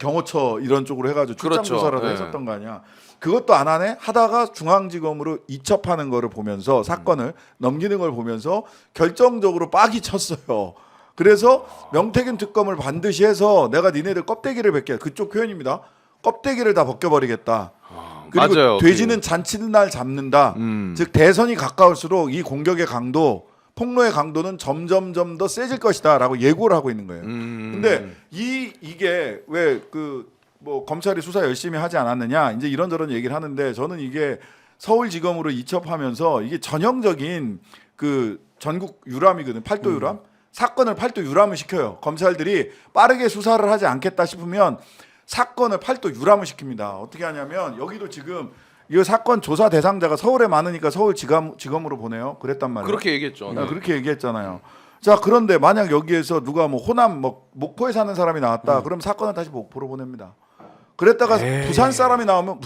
S2: 경호처 이런 쪽으로 해가지고 출장
S1: 그렇죠.
S2: 조사라도
S1: 네.
S2: 했었던 거 아니야? 그것도 안 하네. 하다가 중앙지검으로 이첩하는 거를 보면서 사건을 넘기는 걸 보면서 결정적으로 빡이 쳤어요. 그래서 명태균 특검을 반드시 해서 내가 니네들 껍데기를 벗게 그쪽 표현입니다. 껍데기를 다 벗겨버리겠다. 그리고
S1: 맞아요.
S2: 돼지는 잔치날 잡는다. 즉 대선이 가까울수록 이 공격의 강도, 폭로의 강도는 점점점 더 세질 것이다라고 예고를 하고 있는 거예요. 근데 이게 왜 뭐 검찰이 수사 열심히 하지 않았느냐 이제 이런저런 얘기를 하는데 저는 이게 서울지검으로 이첩하면서 이게 전형적인 그 전국 유람이거든. 팔도 유람. 사건을 팔도 유람을 시켜요. 검찰들이 빠르게 수사를 하지 않겠다 싶으면 사건을 팔도 유람을 시킵니다. 어떻게 하냐면 여기도 지금 이 사건 조사 대상자가 서울에 많으니까 서울지검으로 보내요. 그랬단 말이에요.
S1: 그렇게 얘기했죠. 네.
S2: 그렇게 얘기했잖아요. 자 그런데 만약 여기에서 누가 뭐 호남 목포에 사는 사람이 나왔다. 그럼 사건을 다시 목포로 보냅니다. 그랬다가 부산 사람이 나오면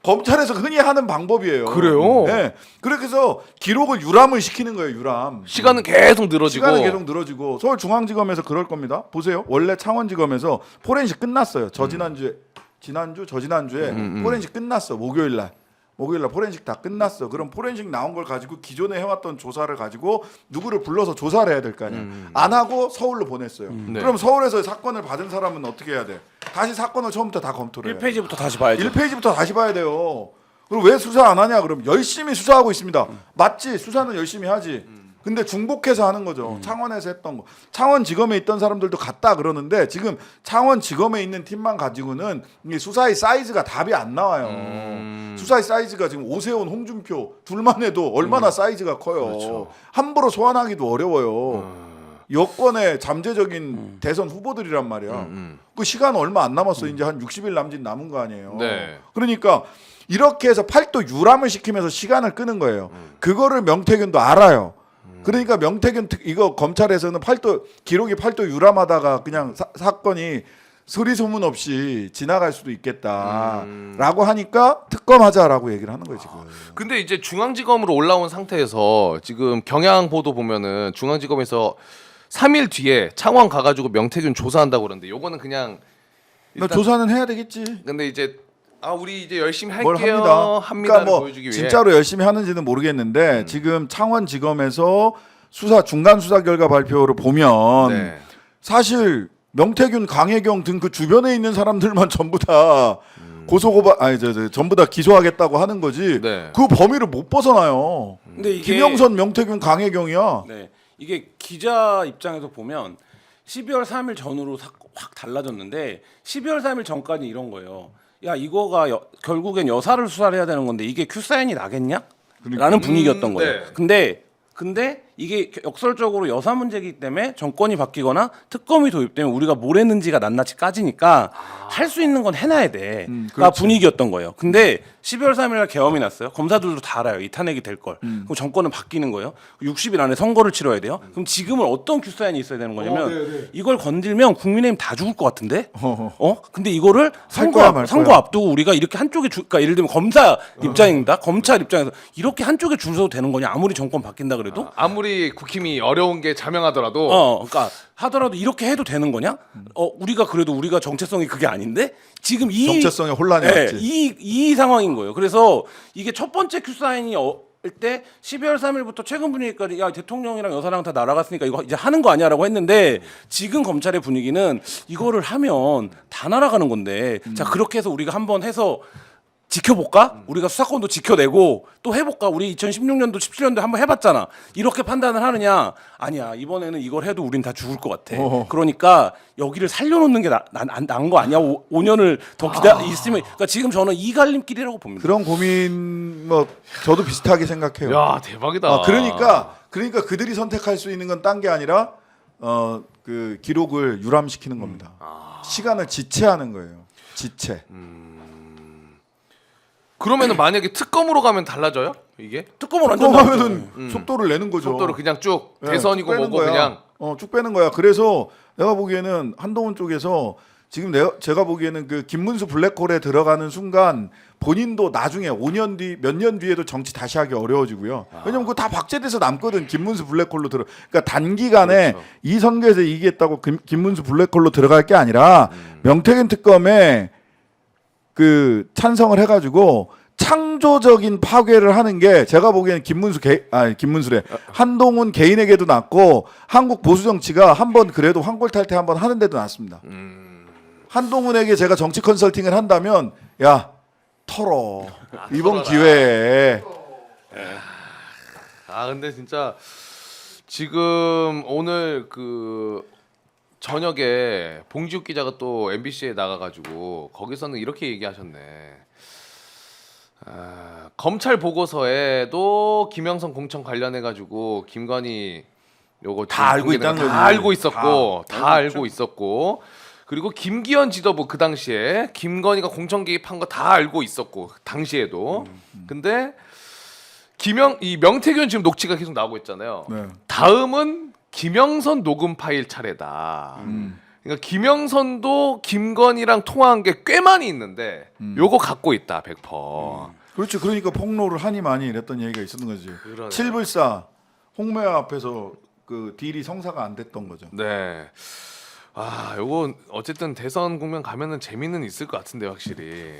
S2: 검찰에서 흔히 하는 방법이에요.
S1: 그래요?
S2: 네. 그렇게 해서 기록을 유람을 시키는 거예요. 유람.
S1: 시간은 계속 늘어지고.
S2: 시간은 계속 늘어지고 서울중앙지검에서 그럴 겁니다. 보세요. 원래 창원지검에서 포렌식 끝났어요. 저지난주에 포렌식 끝났어. 목요일 날 포렌식 다 끝났어. 그럼 포렌식 나온 걸 가지고 기존에 해왔던 조사를 가지고 누구를 불러서 조사를 해야 될 거 아니야. 안 하고 서울로 보냈어요.
S1: 네.
S2: 그럼 서울에서 사건을 받은 사람은 어떻게 해야 돼? 다시 사건을 처음부터 다 검토를 해요.
S3: 1페이지부터 다시 봐야죠.
S2: 1페이지부터 다시 봐야 돼요. 그리고 왜 수사 안 하냐? 그럼 열심히 수사하고 있습니다. 맞지? 수사는 열심히 하지. 근데 중복해서 하는 거죠. 창원에서 했던 거. 창원지검에 있던 사람들도 갔다 그러는데 지금 창원지검에 있는 팀만 가지고는 이 수사의 사이즈가 답이 안 나와요. 수사의 사이즈가 지금 오세훈, 홍준표 둘만 해도 얼마나 사이즈가 커요.
S1: 그렇죠.
S2: 함부로 소환하기도 어려워요. 여권의 잠재적인 대선 후보들이란 말이야. 그 시간 얼마 안 남았어. 이제 한 60일 남짓 남은 거 아니에요.
S1: 네.
S2: 그러니까 이렇게 해서 팔도 유람을 시키면서 시간을 끄는 거예요. 그거를 명태균도 알아요. 그러니까 명태균 이거 검찰에서는 기록이 팔도 유람하다가 그냥 사건이 소리 소문 없이 지나갈 수도 있겠다라고 하니까 특검하자라고 얘기를 하는 거예요 지금.
S1: 근데 이제 중앙지검으로 올라온 상태에서 지금 경향 보도 보면은 중앙지검에서 3일 뒤에 창원 가가지고 명태균 조사한다고 그러는데 요거는 그냥
S2: 나 조사는 해야 되겠지.
S1: 근데 이제 우리 이제 열심히
S2: 뭘
S1: 할게요.
S2: 그러니까 뭐
S1: 보여주기 위해.
S2: 진짜로 열심히 하는지는 모르겠는데 지금 창원지검에서 중간 수사 결과 발표를 보면
S1: 네.
S2: 사실 명태균, 강혜경 등 그 주변에 있는 사람들만 전부 다 전부 다 기소하겠다고 하는 거지.
S1: 네.
S2: 그 범위를 못 벗어나요.
S3: 근데 이게
S2: 김영선, 명태균, 강혜경이야.
S3: 네. 이게 기자 입장에서 보면 12월 3일 전후로 확 달라졌는데 12월 3일 전까지 이런 거예요. 야 이거가 결국엔 여사를 수사를 해야 되는 건데 이게 큐사인이 나겠냐? 라는 분위기였던 거예요.
S1: 네.
S3: 근데 이게 역설적으로 여사 문제이기 때문에 정권이 바뀌거나 특검이 도입되면 우리가 뭘 했는지가 낱낱이 까지니까 할 수 있는 건 해놔야 돼. 가
S2: 그렇지.
S3: 분위기였던 거예요. 근데 12월 3일 날 계엄이 났어요. 검사들도 다 알아요. 이 탄핵이 될 걸. 그럼 정권은 바뀌는 거예요. 60일 안에 선거를 치러야 돼요. 그럼 지금은 어떤 큐사인이 있어야 되는 거냐면 이걸 건들면 국민의힘 다 죽을 것 같은데? 근데 이거를
S2: 거야, 말
S3: 선거
S2: 거야.
S3: 앞두고 우리가 이렇게 한쪽에 그러니까 예를 들면 검사 입장입니다. 검찰 입장에서 이렇게 한쪽에 줄 서도 되는 거냐? 아무리 정권 바뀐다 그래도?
S1: 아무리 국힘이 어려운 게 자명하더라도
S3: 그러니까 하더라도 이렇게 해도 되는 거냐? 우리가 그래도 우리가 정체성이 그게 아닌데 지금
S2: 정체성에 혼란이
S3: 네,
S2: 왔지.
S3: 이 상황인 거예요. 그래서 이게 첫 번째 큐사인이 때 12월 3일부터 최근 분위기까지 야 대통령이랑 여사랑 다 날아갔으니까 이거 이제 하는 거 아니야라고 했는데 지금 검찰의 분위기는 이거를 하면 다 날아가는 건데 자 그렇게 해서 우리가 한번 해서 지켜볼까? 우리가 수사권도 지켜내고 또 해볼까? 우리 2016년도 17년도 한번 해봤잖아. 이렇게 판단을 하느냐? 아니야. 이번에는 이걸 해도 우린 다 죽을 것 같아. 그러니까 여기를 살려놓는 게 나은 거 아니야? 5년을 더 있으면. 그러니까 지금 저는 이 갈림길이라고 봅니다.
S2: 그런 고민 뭐 저도 비슷하게 생각해요.
S1: 야 대박이다.
S2: 그러니까 그들이 선택할 수 있는 건 딴 게 아니라 그 기록을 유람시키는 겁니다. 시간을 지체하는 거예요. 지체.
S1: 그러면은 만약에 특검으로 가면 달라져요? 이게
S3: 특검을 완전
S2: 하면은 속도를 내는 거죠.
S1: 속도를 그냥 쭉
S2: 네,
S1: 대선이고
S2: 쭉 빼는
S1: 뭐고
S2: 거야.
S1: 그냥
S2: 쭉 빼는 거야. 그래서 내가 보기에는 한동훈 쪽에서 지금 제가 보기에는 그 김문수 블랙홀에 들어가는 순간 본인도 나중에 5년 뒤 몇 년 뒤에도 정치 다시 하기 어려워지고요. 왜냐면 그거 다 박제돼서 남거든. 김문수 블랙홀로 그러니까 단기간에
S1: 그렇죠.
S2: 이 선거에서 이기겠다고 김문수 블랙홀로 들어갈 게 아니라 명태균 특검에 그 찬성을 해가지고 창조적인 파괴를 하는 게 제가 보기에는 김문수래 한동훈 개인에게도 낫고 한국 보수 정치가 한번 그래도 황골탈퇴 한번 하는 데도 낫습니다. 한동훈에게 제가 정치 컨설팅을 한다면 야 털어 이번
S1: 털어라.
S2: 기회에
S1: 근데 진짜 지금 오늘 그 저녁에 봉지욱 기자가 또 MBC에 나가가지고 거기서는 이렇게 얘기하셨네. 검찰 보고서에도 김영선 공천 관련해가지고 김건희 요거
S2: 다 알고
S1: 공개된
S2: 있다는
S1: 거 다
S2: 거지.
S1: 알고 있었고 다 알고 있었고 그리고 김기현 지도부 그 당시에 김건희가 공천 개입한 거 다 알고 있었고 당시에도 근데 이 명태균 지금 녹취가 계속 나오고 있잖아요.
S2: 네.
S1: 다음은 김영선 녹음 파일 차례다. 그러니까 김영선도 김건희랑 통화한 게 꽤 많이 있는데 요거 갖고 있다 100%.
S2: 그렇죠. 그러니까 폭로를 하니 많이 이랬던 얘기가 있었던 거지.
S1: 그러네.
S2: 7불사 홍매화 앞에서 그 딜이 성사가 안 됐던 거죠.
S1: 네. 요거 어쨌든 대선 국면 가면은 재미는 있을 것 같은데 확실히.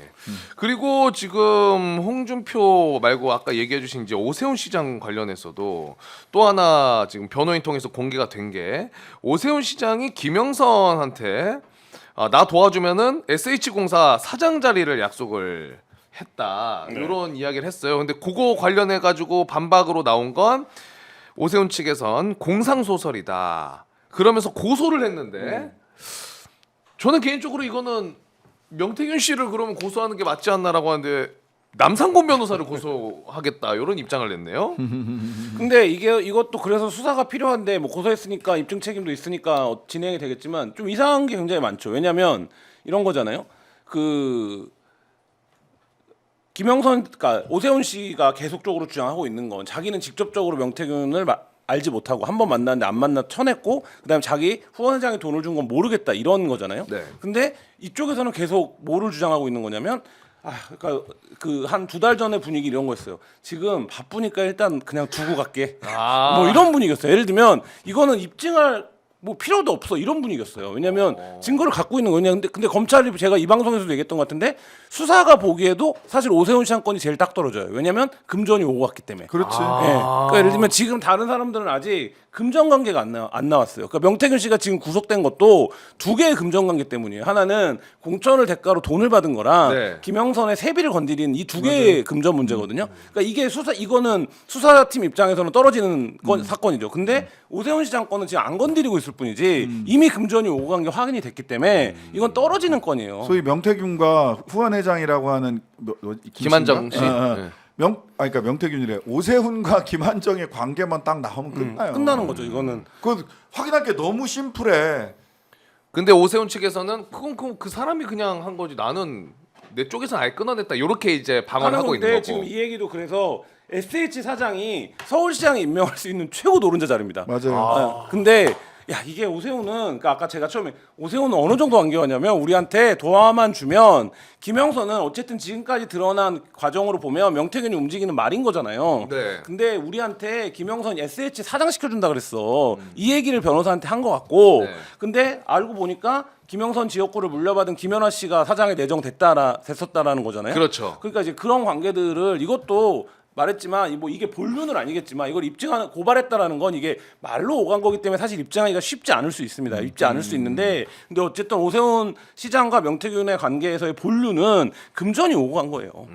S1: 그리고 지금 홍준표 말고 아까 얘기해주신 이제 오세훈 시장 관련해서도 또 하나 지금 변호인 통해서 공개가 된 게 오세훈 시장이 김영선한테 나 도와주면은 SH공사 사장 자리를 약속을 했다 이런 이야기를 했어요. 근데 그거 관련해 가지고 반박으로 나온 건 오세훈 측에선 공상 소설이다. 그러면서 고소를 했는데 저는 개인적으로 이거는 명태균 씨를 그러면 고소하는 게 맞지 않나라고 하는데 남상곤 변호사를 고소하겠다 이런 입장을 냈네요.
S3: 근데 이것도 그래서 수사가 필요한데 뭐 고소했으니까 입증 책임도 있으니까 진행이 되겠지만 좀 이상한 게 굉장히 많죠. 왜냐하면 이런 거잖아요. 그 그러니까 오세훈 씨가 계속적으로 주장하고 있는 건 자기는 직접적으로 명태균을 알지 못하고 한 번 만났는데 안 만나 쳐냈고 그다음에 자기 후원회장이 돈을 준 건 모르겠다 이런 거잖아요.
S1: 네.
S3: 근데 이쪽에서는 계속 뭐를 주장하고 있는 거냐면 그러니까 그 한 2달 전에 분위기 이런 거였어요. 지금 바쁘니까 일단 그냥 두고 갈게. 뭐 이런 분위기였어요. 예를 들면 이거는 입증할 뭐 필요도 없어 이런 분위기였어요. 왜냐하면 증거를 갖고 있는 거냐. 근데 검찰이 제가 이 방송에서도 얘기했던 것 같은데 수사가 보기에도 사실 오세훈 시장 건이 제일 딱 떨어져요. 왜냐하면 금전이 오고 갔기 때문에.
S2: 그렇지.
S3: 예. 그러니까 예를 들면 지금 다른 사람들은 아직 금전 관계가 안 나왔어요. 그러니까 명태균 씨가 지금 구속된 것도 2개의 금전 관계 때문이에요. 하나는 공천을 대가로 돈을 받은 거랑
S1: 네.
S3: 김영선의 세비를 건드린 이 2개의 금전 문제거든요. 그러니까 이거는 수사팀 입장에서는 떨어지는 사건이죠. 근데 오세훈 시장 건은 지금 안 건드리고 있을 뿐이지 이미 금전이 오고 간 게 확인이 됐기 때문에 이건 떨어지는 건이에요.
S2: 소위 명태균과 후원회장이라고 하는
S1: 김한정 씨.
S2: 네. 그러니까 명태균이래. 오세훈과 김한정의 관계만 딱 나오면 끝나요.
S3: 끝나는 거죠. 이거는
S2: 그 확인할 게 너무 심플해.
S1: 근데 오세훈 측에서는 그건 그 사람이 그냥 한 거지 나는 내 쪽에서 아예 끊어냈다 이렇게 이제 방어를 하고 있는 거고.
S3: 지금 이 얘기도 그래서 SH 사장이 서울시장에 임명할 수 있는 최고 노른자 자리입니다.
S2: 맞아요.
S3: 근데 이게 오세훈은 그러니까 아까 제가 처음에 오세훈은 어느 정도 관계였냐면 우리한테 도와만 주면 김영선은 어쨌든 지금까지 드러난 과정으로 보면 명태균이 움직이는 말인 거잖아요.
S1: 네.
S3: 근데 우리한테 김영선 SH 사장 시켜준다 그랬어. 이 얘기를 변호사한테 한 것 같고
S1: 네.
S3: 근데 알고 보니까 김영선 지역구를 물려받은 김연아 씨가 사장에 됐었다라는 거잖아요.
S1: 그렇죠.
S3: 그러니까 이제 그런 관계들을 이것도 말했지만 뭐 이게 본론은 아니겠지만 이걸 입증하는 고발했다라는 건 이게 말로 오간 거기 때문에 사실 입증하기가 쉽지 않을 수 있습니다. 쉽지 않을 수 있는데 근데 어쨌든 오세훈 시장과 명태균의 관계에서의 본론은 금전이 오고 간 거예요.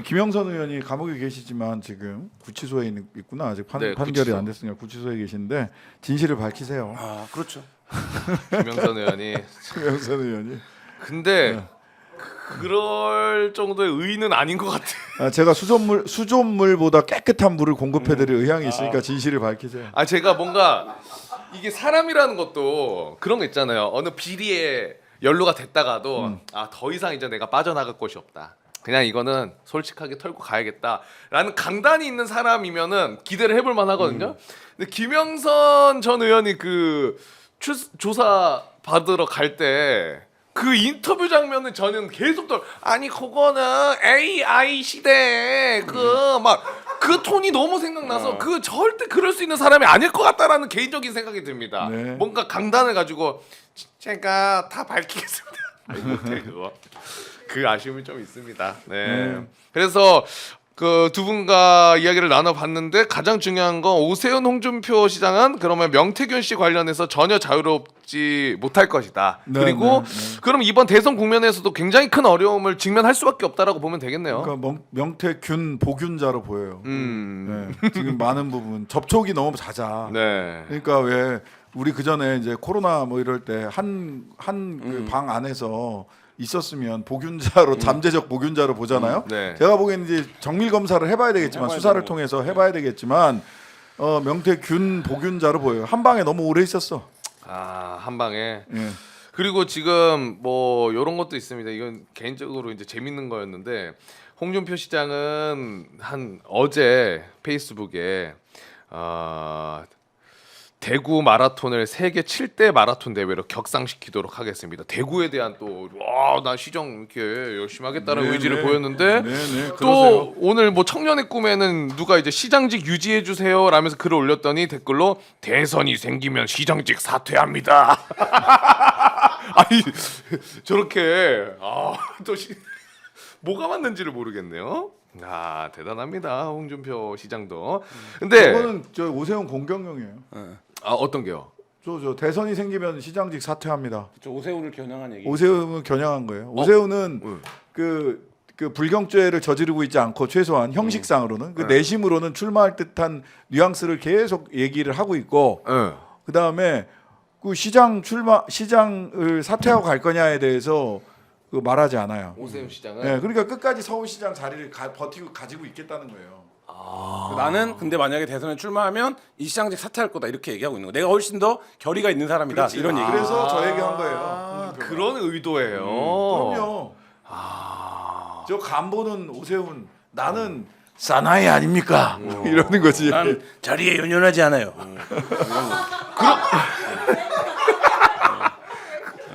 S2: 김영선 의원이 감옥에 계시지만 지금 구치소에 있구나. 아직
S1: 네,
S2: 판결이
S1: 구치소.
S2: 안 됐으니까 구치소에 계신데 진실을 밝히세요.
S3: 그렇죠.
S1: 김영선 의원이.
S2: 김영선 의원이.
S1: 근데 그럴 정도의 의의는 아닌 것 같아.
S2: 제가 수돗물보다 깨끗한 물을 공급해드릴 의향이 있으니까 진실을 밝히세요.
S1: 제가 뭔가 이게 사람이라는 것도 그런 거 있잖아요. 어느 비리에 연루가 됐다가도 더 이상 이제 내가 빠져나갈 곳이 없다. 그냥 이거는 솔직하게 털고 가야겠다라는 강단이 있는 사람이면은 기대를 해볼 만하거든요. 근데 김영선 전 의원이 그 조사 받으러 갈 때 그 인터뷰 장면은 저는 계속 아니 그거는 AI 시대에 그 막 그 톤이 너무 생각나서 그 절대 그럴 수 있는 사람이 아닐 것 같다라는 개인적인 생각이 듭니다.
S2: 네.
S1: 뭔가 강단을 가지고 제가 다 밝히겠습니다. 아니, 못해 그거. 그 아쉬움이 좀 있습니다. 네. 그래서 그 두 분과 이야기를 나눠봤는데 가장 중요한 건 오세훈 홍준표 시장은 그러면 명태균 씨 관련해서 전혀 자유롭지 못할 것이다.
S2: 네,
S1: 그리고
S2: 네.
S1: 그럼 이번 대선 국면에서도 굉장히 큰 어려움을 직면할 수밖에 없다라고 보면 되겠네요.
S2: 그러니까 명태균 복균자로 보여요.
S1: 음.
S2: 네, 지금 많은 부분 접촉이 너무 잦아.
S1: 네.
S2: 그러니까 왜 우리 그 전에 이제 코로나 뭐 이럴 때 한 방 안에서 있었으면 복균자로 잠재적 복균자로 보잖아요.
S1: 네.
S2: 제가 보기에는 이제 정밀 검사를 해봐야 되겠지만
S3: 해봐야
S2: 수사를
S3: 되고.
S2: 통해서 해봐야 되겠지만 명태균 복균자로 보여요. 한 방에 너무 오래 있었어.
S1: 한 방에.
S2: 예.
S1: 그리고 지금 뭐 이런 것도 있습니다. 이건 개인적으로 이제 재밌는 거였는데 홍준표 시장은 어제 페이스북에 대구 마라톤을 세계 7대 마라톤 대회로 격상시키도록 하겠습니다. 대구에 대한 나 시정 이렇게 열심히 하겠다는
S2: 네,
S1: 의지를
S2: 네.
S1: 보였는데
S2: 네,
S1: 또
S2: 그러세요.
S1: 오늘 뭐 청년의 꿈에는 누가 이제 시장직 유지해 주세요 라면서 글을 올렸더니 댓글로 대선이 생기면 시장직 사퇴합니다. 아니 저렇게 뭐가 맞는지를 모르겠네요. 대단합니다 홍준표 시장도. 근데
S2: 그거는 저 오세훈 공격용이에요.
S1: 어떤 게요?
S2: 저 대선이 생기면 시장직 사퇴합니다.
S3: 저 오세훈을 겨냥한 얘기.
S2: 오세훈은 겨냥한 거예요. 오세훈은 그 불경죄를 저지르고 있지 않고 최소한 형식상으로는 그 내심으로는 출마할 듯한 뉘앙스를 계속 얘기를 하고 있고 그 다음에 그 시장을 사퇴하고 갈 거냐에 대해서 그 말하지 않아요.
S1: 오세훈 시장은
S2: 네, 그러니까 끝까지 서울시장 자리를 버티고 가지고 있겠다는 거예요.
S3: 나는 근데 만약에 대선에 출마하면 이 시장직 사퇴할 거다 이렇게 얘기하고 있는 거. 내가 훨씬 더 결의가 있는 사람이다 이런 얘기.
S2: 그래서 저 얘기한 거예요.
S1: 그런 의도예요.
S2: 그럼요. 저 간보는 오세훈, 나는 사나이 아닙니까? 이러는 거지.
S3: 난 자리에 연연하지 않아요.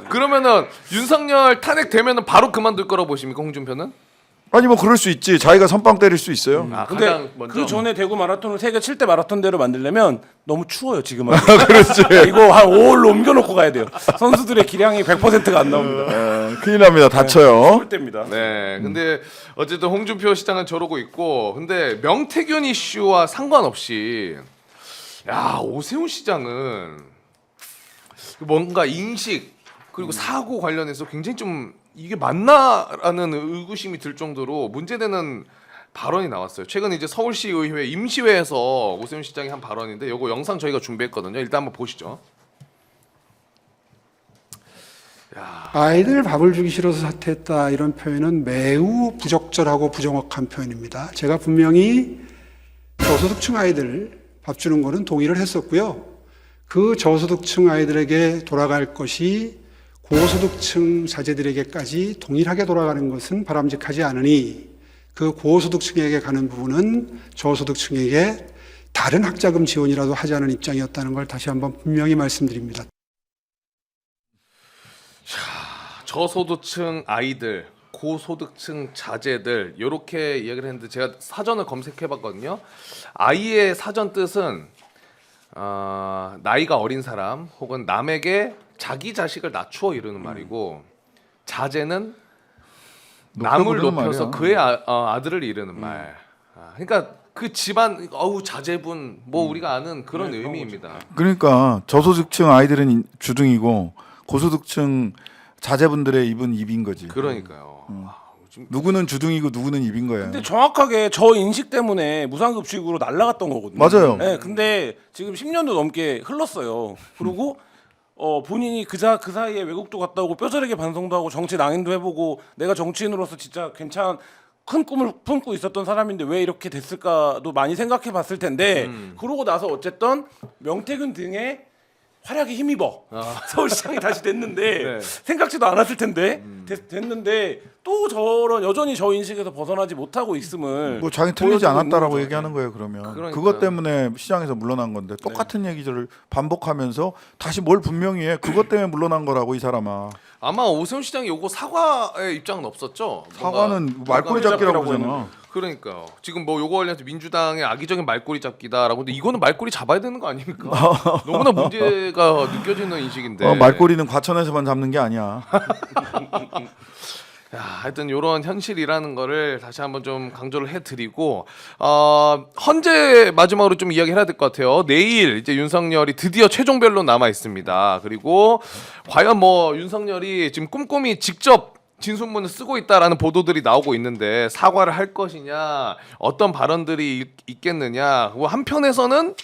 S1: 그러면은 윤석열 탄핵되면은 바로 그만둘 거라고 보십니까 홍준표는?
S2: 아니 뭐 그럴 수 있지. 자기가 선빵 때릴 수 있어요.
S3: 근데
S1: 가장 먼저
S3: 그 전에 대구 마라톤을 세계 7대 마라톤대로 만들려면 너무 추워요 지금은.
S2: 그렇지.
S3: 이거 한 5월로 옮겨놓고 가야 돼요. 선수들의 기량이 100%가 안 나옵니다.
S2: 큰일 납니다. 다쳐요.
S3: 추울 때입니다.
S1: 네, 근데 어쨌든 홍준표 시장은 저러고 있고, 근데 명태균 이슈와 상관없이, 오세훈 시장은 뭔가 인식 그리고 사고 관련해서 굉장히 좀 이게 맞나라는 의구심이 들 정도로 문제되는 발언이 나왔어요. 최근 이제 서울시 의회 임시회에서 오세훈 시장이 한 발언인데, 요거 영상 저희가 준비했거든요. 일단 한번 보시죠.
S6: 아이들 밥을 주기 싫어서 사퇴했다 이런 표현은 매우 부적절하고 부정확한 표현입니다. 제가 분명히 저소득층 아이들 밥 주는 거는 동의를 했었고요. 그 저소득층 아이들에게 돌아갈 것이 고소득층 자제들에게까지 동일하게 돌아가는 것은 바람직하지 않으니 그 고소득층에게 가는 부분은 저소득층에게 다른 학자금 지원이라도 하자는 입장이었다는 걸 다시 한번 분명히 말씀드립니다.
S1: 저소득층 아이들, 고소득층 자제들 이렇게 이야기를 했는데 제가 사전을 검색해봤거든요. 아이의 사전 뜻은 나이가 어린 사람 혹은 남에게 자기 자식을 낮추어 이르는 말이고, 자제는 남을
S2: 부르는
S1: 높여서
S2: 말이야.
S1: 그의 아들을 이르는 말. 그러니까 그 집안 자제분 우리가 아는 그런 의미입니다.
S2: 그러니까 저소득층 아이들은 주둥이고 고소득층 자제분들의 입은 입인 거지.
S1: 그러니까요.
S2: 누구는 주둥이고 누구는 입인 거예요.
S3: 근데 정확하게 저 인식 때문에 무상급식으로 날라갔던 거거든요.
S2: 맞아요.
S3: 네, 근데 지금 10년도 넘게 흘렀어요. 그리고 본인이 그 사이에 외국도 갔다 오고 뼈저리게 반성도 하고 정치 낭인도 해보고 내가 정치인으로서 진짜 큰 꿈을 품고 있었던 사람인데 왜 이렇게 됐을까도 많이 생각해 봤을 텐데 그러고 나서 어쨌든 명태균 등의 활약에 힘입어 서울시장이 다시 됐는데
S1: 네.
S3: 생각지도 않았을 텐데 됐는데 또 저런 여전히 저 인식에서 벗어나지 못하고 있음을
S2: 뭐 자기 틀리지
S3: 보여주고
S2: 않았다라고
S3: 있는
S2: 얘기하는 거예요. 그러면
S1: 그러니까요.
S2: 그것 때문에 시장에서 물러난 건데 똑같은 얘기를 반복하면서 다시 뭘 분명히 해. 그것 때문에 물러난 거라고 이 사람아.
S1: 아마 오세훈 시장이 요거 사과의 입장은 없었죠.
S2: 사과는 말꼬리 잡기라고 그러잖아.
S1: 그러니까요. 지금 뭐 요거 관련해서 민주당의 악의적인 말꼬리 잡기다라고 근데 이거는 말꼬리 잡아야 되는 거 아닙니까? 너무나 문제가 느껴지는 인식인데.
S2: 말꼬리는 과천에서만 잡는 게 아니야.
S1: 야, 하여튼 이런 현실이라는 거를 다시 한번 좀 강조를 해드리고 헌재 마지막으로 좀 이야기해야 될 것 같아요. 내일 이제 윤석열이 드디어 최종 변론 남아 있습니다. 그리고 과연 뭐 윤석열이 지금 꼼꼼히 직접 진술문을 쓰고 있다라는 보도들이 나오고 있는데 사과를 할 것이냐, 어떤 발언들이 있겠느냐. 그리고 한편에서는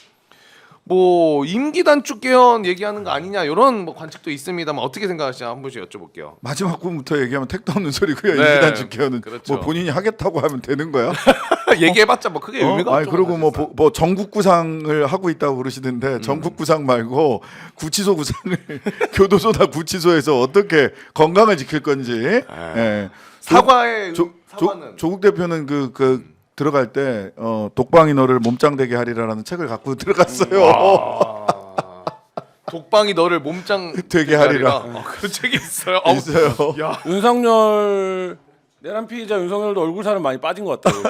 S1: 뭐 임기 단축 개헌 얘기하는 거 아니냐 이런 뭐 관측도 있습니다만 어떻게 생각하시나 한 분씩 여쭤볼게요.
S2: 마지막 부분부터 얘기하면 택도 없는 소리고요.
S1: 네.
S2: 임기단 집계는
S1: 그렇죠.
S2: 뭐 본인이 하겠다고 하면 되는 거야.
S1: 얘기해봤자 뭐 크게 의미가
S2: 아니
S1: 없죠.
S2: 그리고 뭐 전국 구상을 하고 있다고 그러시던데 전국 구상 말고 구치소 구상을 교도소나 구치소에서 어떻게 건강을 지킬 건지. 예.
S1: 사과의 사과는
S2: 조국 대표는 그 들어갈 때 독방이 너를 몸짱되게 하리라라는 책을 갖고 들어갔어요.
S1: 독방이 너를 몸짱
S2: 되게 하리라.
S1: 그런 책이 있어요.
S2: 있어요.
S1: 야,
S3: 윤석열 내란 피의자 윤석열도 얼굴 살은 많이 빠진 것 같아요.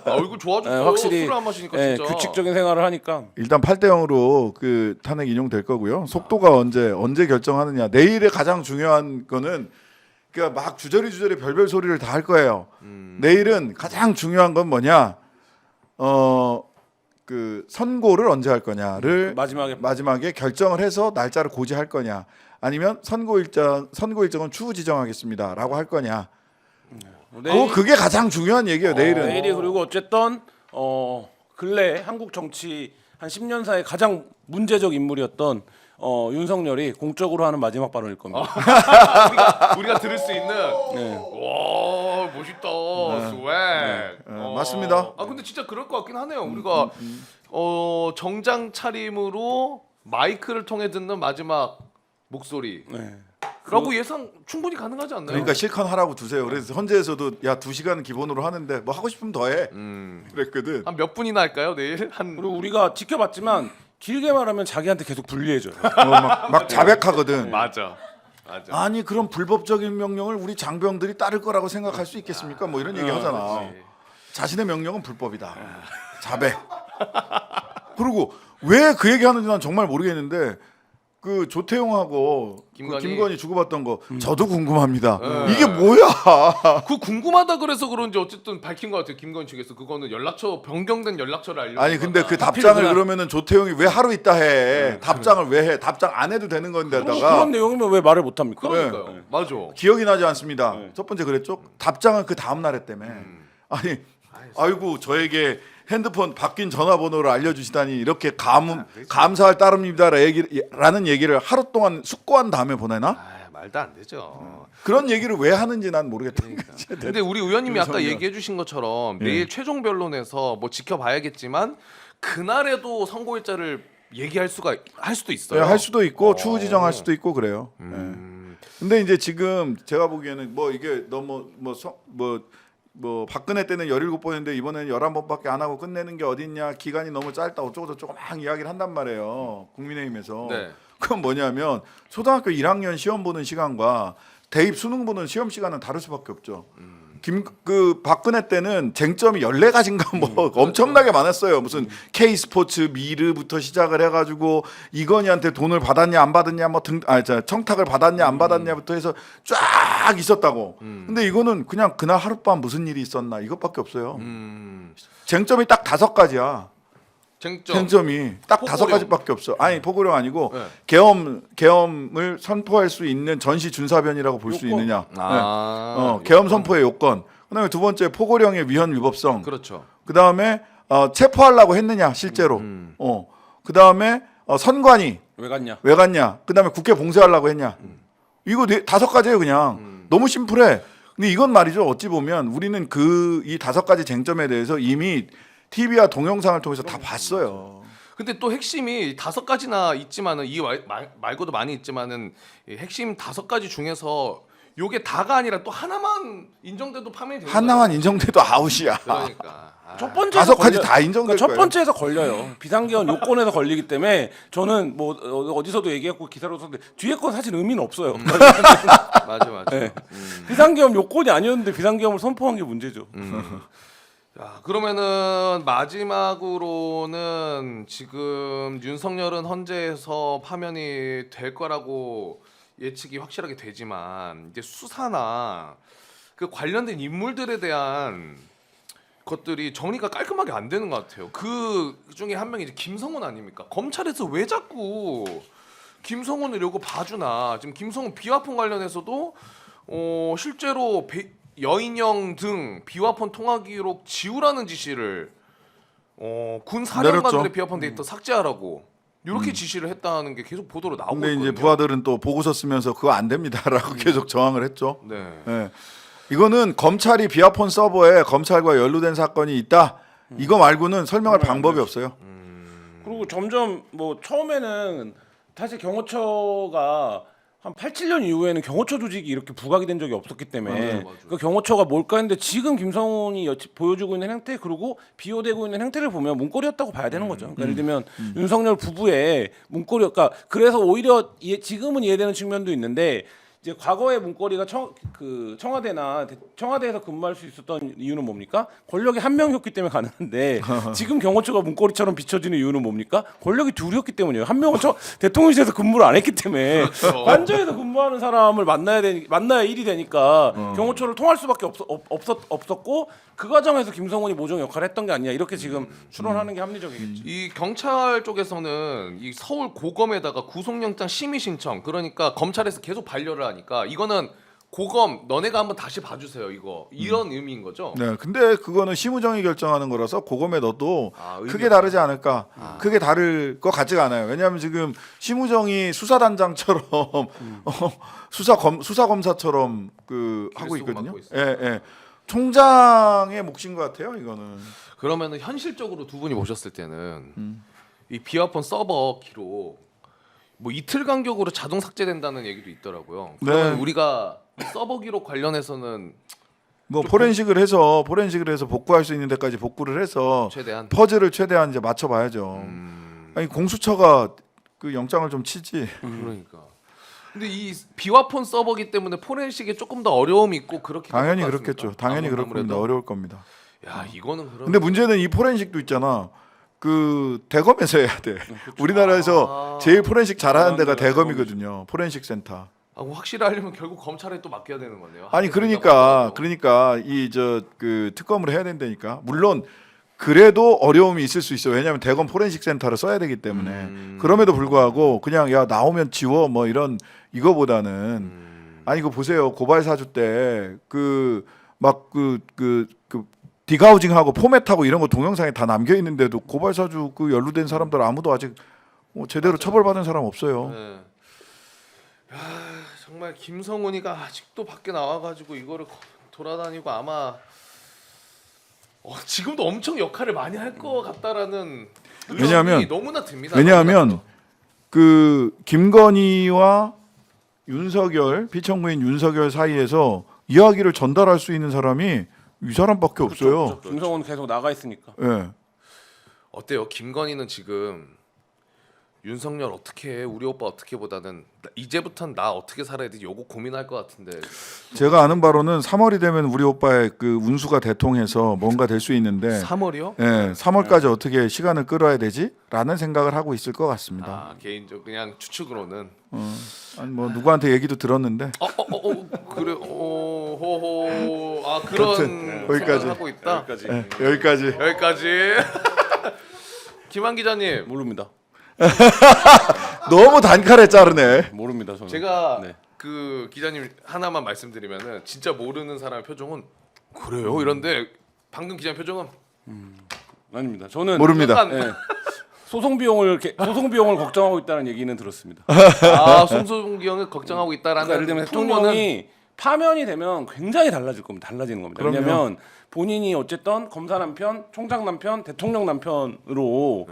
S1: 얼굴 좋아졌어요.
S3: 확실히
S1: 술을 안 마시니까
S3: 예,
S1: 진짜.
S3: 규칙적인 생활을 하니까
S2: 일단 8대 0으로 그 탄핵 인용될 거고요. 속도가 언제 결정하느냐. 내일의 가장 중요한 거는 그러니까 막 주저리 별별 소리를 다 할 거예요. 내일은 가장 중요한 건 뭐냐? 그 선고를 언제 할 거냐를 마지막에 결정을 해서 날짜를 고지할 거냐, 아니면 선고 일정은 추후 지정하겠습니다라고 할 거냐. 그게 가장 중요한 얘기예요. 내일은.
S3: 내일이 그리고 어쨌든 근래 한국 정치 한 10년 사이 가장 문제적 인물이었던 윤석열이 공적으로 하는 마지막 발언일 겁니다.
S1: 우리가 들을 수 있는.
S3: 네.
S1: 와 멋있다. 스웩.
S2: 맞습니다.
S1: 아 근데 진짜 그럴 것 같긴 하네요. 우리가 정장 차림으로 마이크를 통해 듣는 마지막 목소리.
S3: 네.
S1: 라고 예상 충분히 가능하지 않나요?
S2: 그러니까 실컷 하라고 두세요. 그래서 헌재에서도 야 2시간은 기본으로 하는데 뭐 하고 싶으면 더해. 그랬거든.
S1: 한 몇 분이나 할까요 내일? 한
S3: 그리고 우리가 지켜봤지만 길게 말하면 자기한테 계속 불리해져요.
S2: 막 자백하거든.
S1: 맞아.
S2: 아니 그런 불법적인 명령을 우리 장병들이 따를 거라고 생각할 수 있겠습니까? 뭐 이런 얘기 하잖아. 자신의 명령은 불법이다. 자백. 그리고 왜 그 얘기 하는지 난 정말 모르겠는데 그 조태용하고 김건희 주고받던 거 저도 궁금합니다. 이게 뭐야?
S1: 그 궁금하다 그래서 그런지 어쨌든 밝힌 것 같아요. 김건희 측에서 그거는 연락처 변경된 연락처를 알려.
S2: 아니 근데 그 답장을 그러면은 조태용이 왜 하루 있다 해? 답장을 왜 해? 답장 안 해도 되는 건데다가
S3: 그런 내용이면 왜 말을 못 합니까?
S1: 그러니까요. 맞아.
S2: 기억이 나지 않습니다. 첫 번째 그랬죠. 답장은 그 다음 날 했다며. 아니 아이고 저에게 핸드폰 바뀐 전화번호를 알려주시다니 이렇게 감사할 따름입니다라는 얘기를 하루 동안 숙고한 다음에 보내나?
S1: 아, 말도 안 되죠.
S2: 그런 얘기를 왜 하는지 난 모르겠다.
S1: 근데 우리 의원님이 아까
S2: 윤석열.
S1: 얘기해 주신 것처럼 내일 최종 변론에서 뭐 지켜봐야겠지만 그날에도 선고일자를 할 수도 있어요.
S2: 할 수도 있고 추후 지정할 수도 있고 그래요. 근데 이제 지금 제가 보기에는 뭐 이게 너무 뭐 박근혜 때는 17번인데 이번에는 11번밖에 안 하고 끝내는 게 어딨냐, 기간이 너무 짧다 어쩌고 저쩌고 막 이야기를 한단 말이에요. 국민의힘에서.
S1: 네.
S2: 그건 뭐냐면 초등학교 1학년 시험 보는 시간과 대입 수능 보는 시험 시간은 다를 수밖에 없죠. 박근혜 때는 쟁점이 14가지인가 뭐 엄청나게 많았어요. 무슨 K스포츠 미르부터 시작을 해가지고 이건희한테 돈을 받았냐 안 받았냐 뭐 청탁을 받았냐 안 받았냐부터 해서 쫙 있었다고. 근데 이거는 그냥 그날 하룻밤 무슨 일이 있었나 이것밖에 없어요. 쟁점이 딱 5가지야. 쟁점이 딱
S1: 포고령.
S2: 5가지밖에 없어. 아니 포고령 아니고
S1: 네.
S2: 계엄을 선포할 수 있는 전시 준사변이라고 볼 수 있느냐. 계엄 선포의 요건. 그다음에 두 번째 포고령의 위헌 위법성.
S1: 그렇죠.
S2: 그다음에 체포하려고 했느냐 실제로. 그다음에 선관위
S3: 왜 갔냐?
S2: 그다음에 국회 봉쇄하려고 했냐. 이거 5가지예요 그냥. 너무 심플해. 근데 이건 말이죠. 어찌 보면 우리는 이 5가지 쟁점에 대해서 이미 TV와 동영상을 통해서 다 봤어요.
S1: 근데 또 핵심이 5가지나 있지만은 이 말고도 많이 있지만은 이 핵심 5가지 중에서 요게 다가 아니라 또 하나만 인정돼도 파면이 되는
S2: 하나만
S1: 거예요.
S2: 인정돼도 아웃이야.
S1: 그러니까
S3: 첫 번째에서
S2: 5가지
S3: 걸려-
S2: 다 인정될
S3: 그러니까 첫
S2: 거예요.
S3: 번째에서 걸려요. 비상계엄 요건에서 걸리기 때문에 저는 뭐 어디서도 얘기했고 기사로 썼는데 뒤에 건 사실 의미는 없어요.
S1: 맞아.
S3: 네. 비상계엄 요건이 아니었는데 비상계엄을 선포한 게 문제죠.
S1: 자, 그러면은 마지막으로는 지금 윤석열은 헌재에서 파면이 될 거라고 예측이 확실하게 되지만 이제 수사나 그 관련된 인물들에 대한 것들이 정리가 깔끔하게 안 되는 것 같아요. 그 중에 한 명이 이제 김성훈 아닙니까? 검찰에서 왜 자꾸 김성훈을 요거 봐주나? 지금 김성훈 비화폰 관련해서도 실제로 여인영 등 비화폰 통화 기록 지우라는 지시를 군 사령관들의
S2: 내렸죠.
S1: 비화폰 데이터 삭제하라고 이렇게 지시를 했다는 게 계속 보도로 나오고
S2: 근데
S1: 있거든요.
S2: 이제 부하들은 또 보고서 쓰면서 그거 안 됩니다라고 계속 저항을 했죠.
S1: 네.
S2: 예. 이거는 검찰이 비아폰 서버에 검찰과 연루된 사건이 있다. 이거 말고는 설명할 방법이 없어요.
S3: 그리고 점점 뭐 처음에는 사실 경호처가 한 87년 이후에는 경호처 조직이 이렇게 부각이 된 적이 없었기 때문에
S1: 맞아요.
S3: 그 경호처가 뭘까 했는데 지금 김성훈이 보여주고 있는 행태 그리고 비호되고 있는 행태를 보면 문고리였다고 봐야 되는 거죠. 그러니까 예를 들면 윤석열 부부의 문고리, 그러니까 그래서 오히려 지금은 이해되는 측면도 있는데 이제 과거의 문고리가 청와대에서 근무할 수 있었던 이유는 뭡니까? 권력이 한 명이었기 때문에 가능한데 지금 경호처가 문고리처럼 비춰지는 이유는 뭡니까? 권력이 둘이었기 때문이에요. 한 명은 대통령실에서 근무를 안 했기 때문에 관저에서 근무하는 사람을 만나야 일이 되니까 경호처를 통할 수밖에 없었고 그 과정에서 김성훈이 모종 역할을 했던 게 아니냐 이렇게 지금 추론하는 게 합리적이겠죠.
S1: 이 경찰 쪽에서는 이 서울 고검에다가 구속영장 심의 신청, 그러니까 검찰에서 계속 반려를 하니까 이거는 고검 너네가 한번 다시 봐주세요 이런 의미인 거죠.
S2: 네, 근데 그거는 심우정이 결정하는 거라서 고검에 넣어도
S1: 의미가
S2: 크게 다르지 않을까. 크게 다를 것 같지가 않아요. 왜냐하면 지금 심우정이 수사단장처럼 수사검사처럼 하고
S1: 쓰고
S2: 있거든요.
S1: 맡고 있어요.
S2: 예, 예. 총장의 몫인 것 같아요. 이거는.
S1: 그러면은 현실적으로 두 분이 보셨을 때는 이 비화폰 서버 기록 뭐 이틀 간격으로 자동 삭제된다는 얘기도 있더라고요. 그러면
S2: 네.
S1: 우리가 이 서버 기록 관련해서는
S2: 뭐 포렌식을 해서 복구할 수 있는 데까지 복구를 해서
S1: 최대한
S2: 퍼즐을 최대한 이제 맞춰봐야죠. 아니 공수처가 그 영장을 좀 치지.
S1: 그러니까. 근데 이 비화폰 서버기 때문에 포렌식에 조금 더 어려움이 있고 그렇게
S2: 당연히
S1: 될 것 같습니까?
S2: 그렇겠죠. 당연히 그럴 겁니다.
S1: 아무래도.
S2: 어려울 겁니다.
S1: 야 이거는 그럼.
S2: 근데 문제는 이 포렌식도 있잖아. 그 대검에서 해야 돼. 우리나라에서 제일 포렌식 잘하는 데가 대검이거든요. 포렌식 센터.
S1: 그럼 확실히 하려면 결국 검찰에 또 맡겨야 되는 거네요.
S2: 아니
S1: 그러니까
S2: 그러니까 이 그 특검을 해야 된다니까. 물론 그래도 어려움이 있을 수 있어. 왜냐하면 대검 포렌식 센터를 써야 되기 때문에. 그럼에도 불구하고 그냥 야 나오면 지워 뭐 이런 이거보다는 아니 이거 보세요. 고발 사주 때 그 막 디가우징하고 포맷하고 이런 거 동영상에 다 남겨 있는데도 고발 사주 그 연루된 사람들 아무도 아직 제대로 처벌받은 사람 없어요.
S1: 네. 야, 정말 김성훈이가 아직도 밖에 나와가지고 이거를 돌아다니고 아마 지금도 엄청 역할을 많이 할 것 같다라는
S2: 왜냐하면-
S1: 의심이 너무나 듭니다.
S2: 왜냐하면 그 김건희와 윤석열 피청구인 윤석열 사이에서 이야기를 전달할 수 있는 사람이 이 사람밖에 없어요.
S3: 김성훈 계속 나가 있으니까.
S2: 예.
S1: 어때요? 김건희는 지금 윤석열 어떻게 해? 우리 오빠 어떻게 보다는 이제부터는 나 어떻게 살아야 되지? 요거 고민할 것 같은데.
S2: 제가 아는 바로는 3월이 되면 우리 오빠의 그 운수가 대통해서 뭔가 될 수 있는데
S1: 3월이요?
S2: 예, 3월까지 어떻게 시간을 끌어야 되지?라는 생각을 하고 있을 것 같습니다.
S1: 아 개인적 그냥 추측으로는.
S2: 아니 뭐 누구한테 얘기도 들었는데
S1: 그래 호호 아 그런
S2: 아무튼 거기까지.
S1: 생각을 하고 있다.
S2: 여기까지.
S1: 여기까지. 김한 기자님.
S3: 모릅니다.
S2: 너무 단칼에 자르네.
S3: 모릅니다. 저는.
S1: 제가
S3: 네.
S1: 그 기자님 하나만 말씀드리면은 진짜 모르는 사람의 표정은 그래요 이런데 방금 기자님 표정은
S3: 아닙니다. 저는
S2: 모릅니다.
S1: 약간
S3: 네. 소송 비용을 걱정하고 있다는 얘기는 들었습니다.
S1: 송소봉기 형을 걱정하고 있다라는
S3: 그러니까 예를 들면
S1: 풍문은
S3: 대통령이 파면이 되면 굉장히 달라지는 겁니다.
S2: 그럼요.
S3: 왜냐하면 본인이 어쨌든 검사 남편, 총장 남편, 대통령 남편으로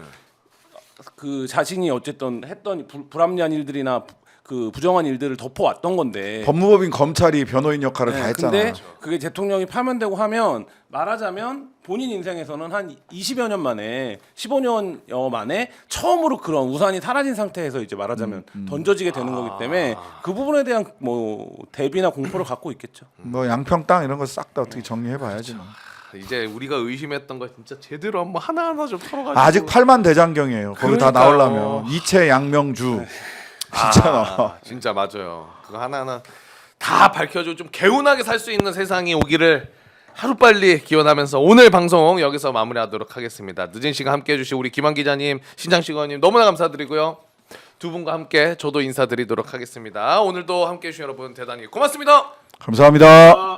S3: 그 자신이 어쨌든 했던 불합리한 일들이나 그 부정한 일들을 덮어왔던 건데.
S2: 법무법인 검찰이 변호인 역할을 다 했잖아.
S3: 근데 그게 대통령이 파면되고 하면 말하자면 본인 인생에서는 한 20여 년 만에 15년여 만에 처음으로 그런 우산이 사라진 상태에서 이제 말하자면 던져지게 되는 거기 때문에 그 부분에 대한 뭐 대비나 공포를 갖고 있겠죠.
S2: 뭐 양평 땅 이런 거 싹 다 어떻게 정리해봐야지. 뭐.
S1: 이제 우리가 의심했던 거 진짜 제대로 한번 하나하나 좀 털어가지고.
S2: 아직 8만 대장경이에요. 거기 다
S1: 그러니까요.
S2: 나오려면 이채 양명주 진짜
S1: 진짜 맞아요. 그거 하나하나 다 밝혀주고 좀 개운하게 살 수 있는 세상이 오기를 하루빨리 기원하면서 오늘 방송 여기서 마무리하도록 하겠습니다. 늦은 시간 함께해 주신 우리 김한 기자님, 신장식 의원님 너무나 감사드리고요. 두 분과 함께 저도 인사드리도록 하겠습니다. 오늘도 함께해 주신 여러분 대단히 고맙습니다.
S2: 감사합니다.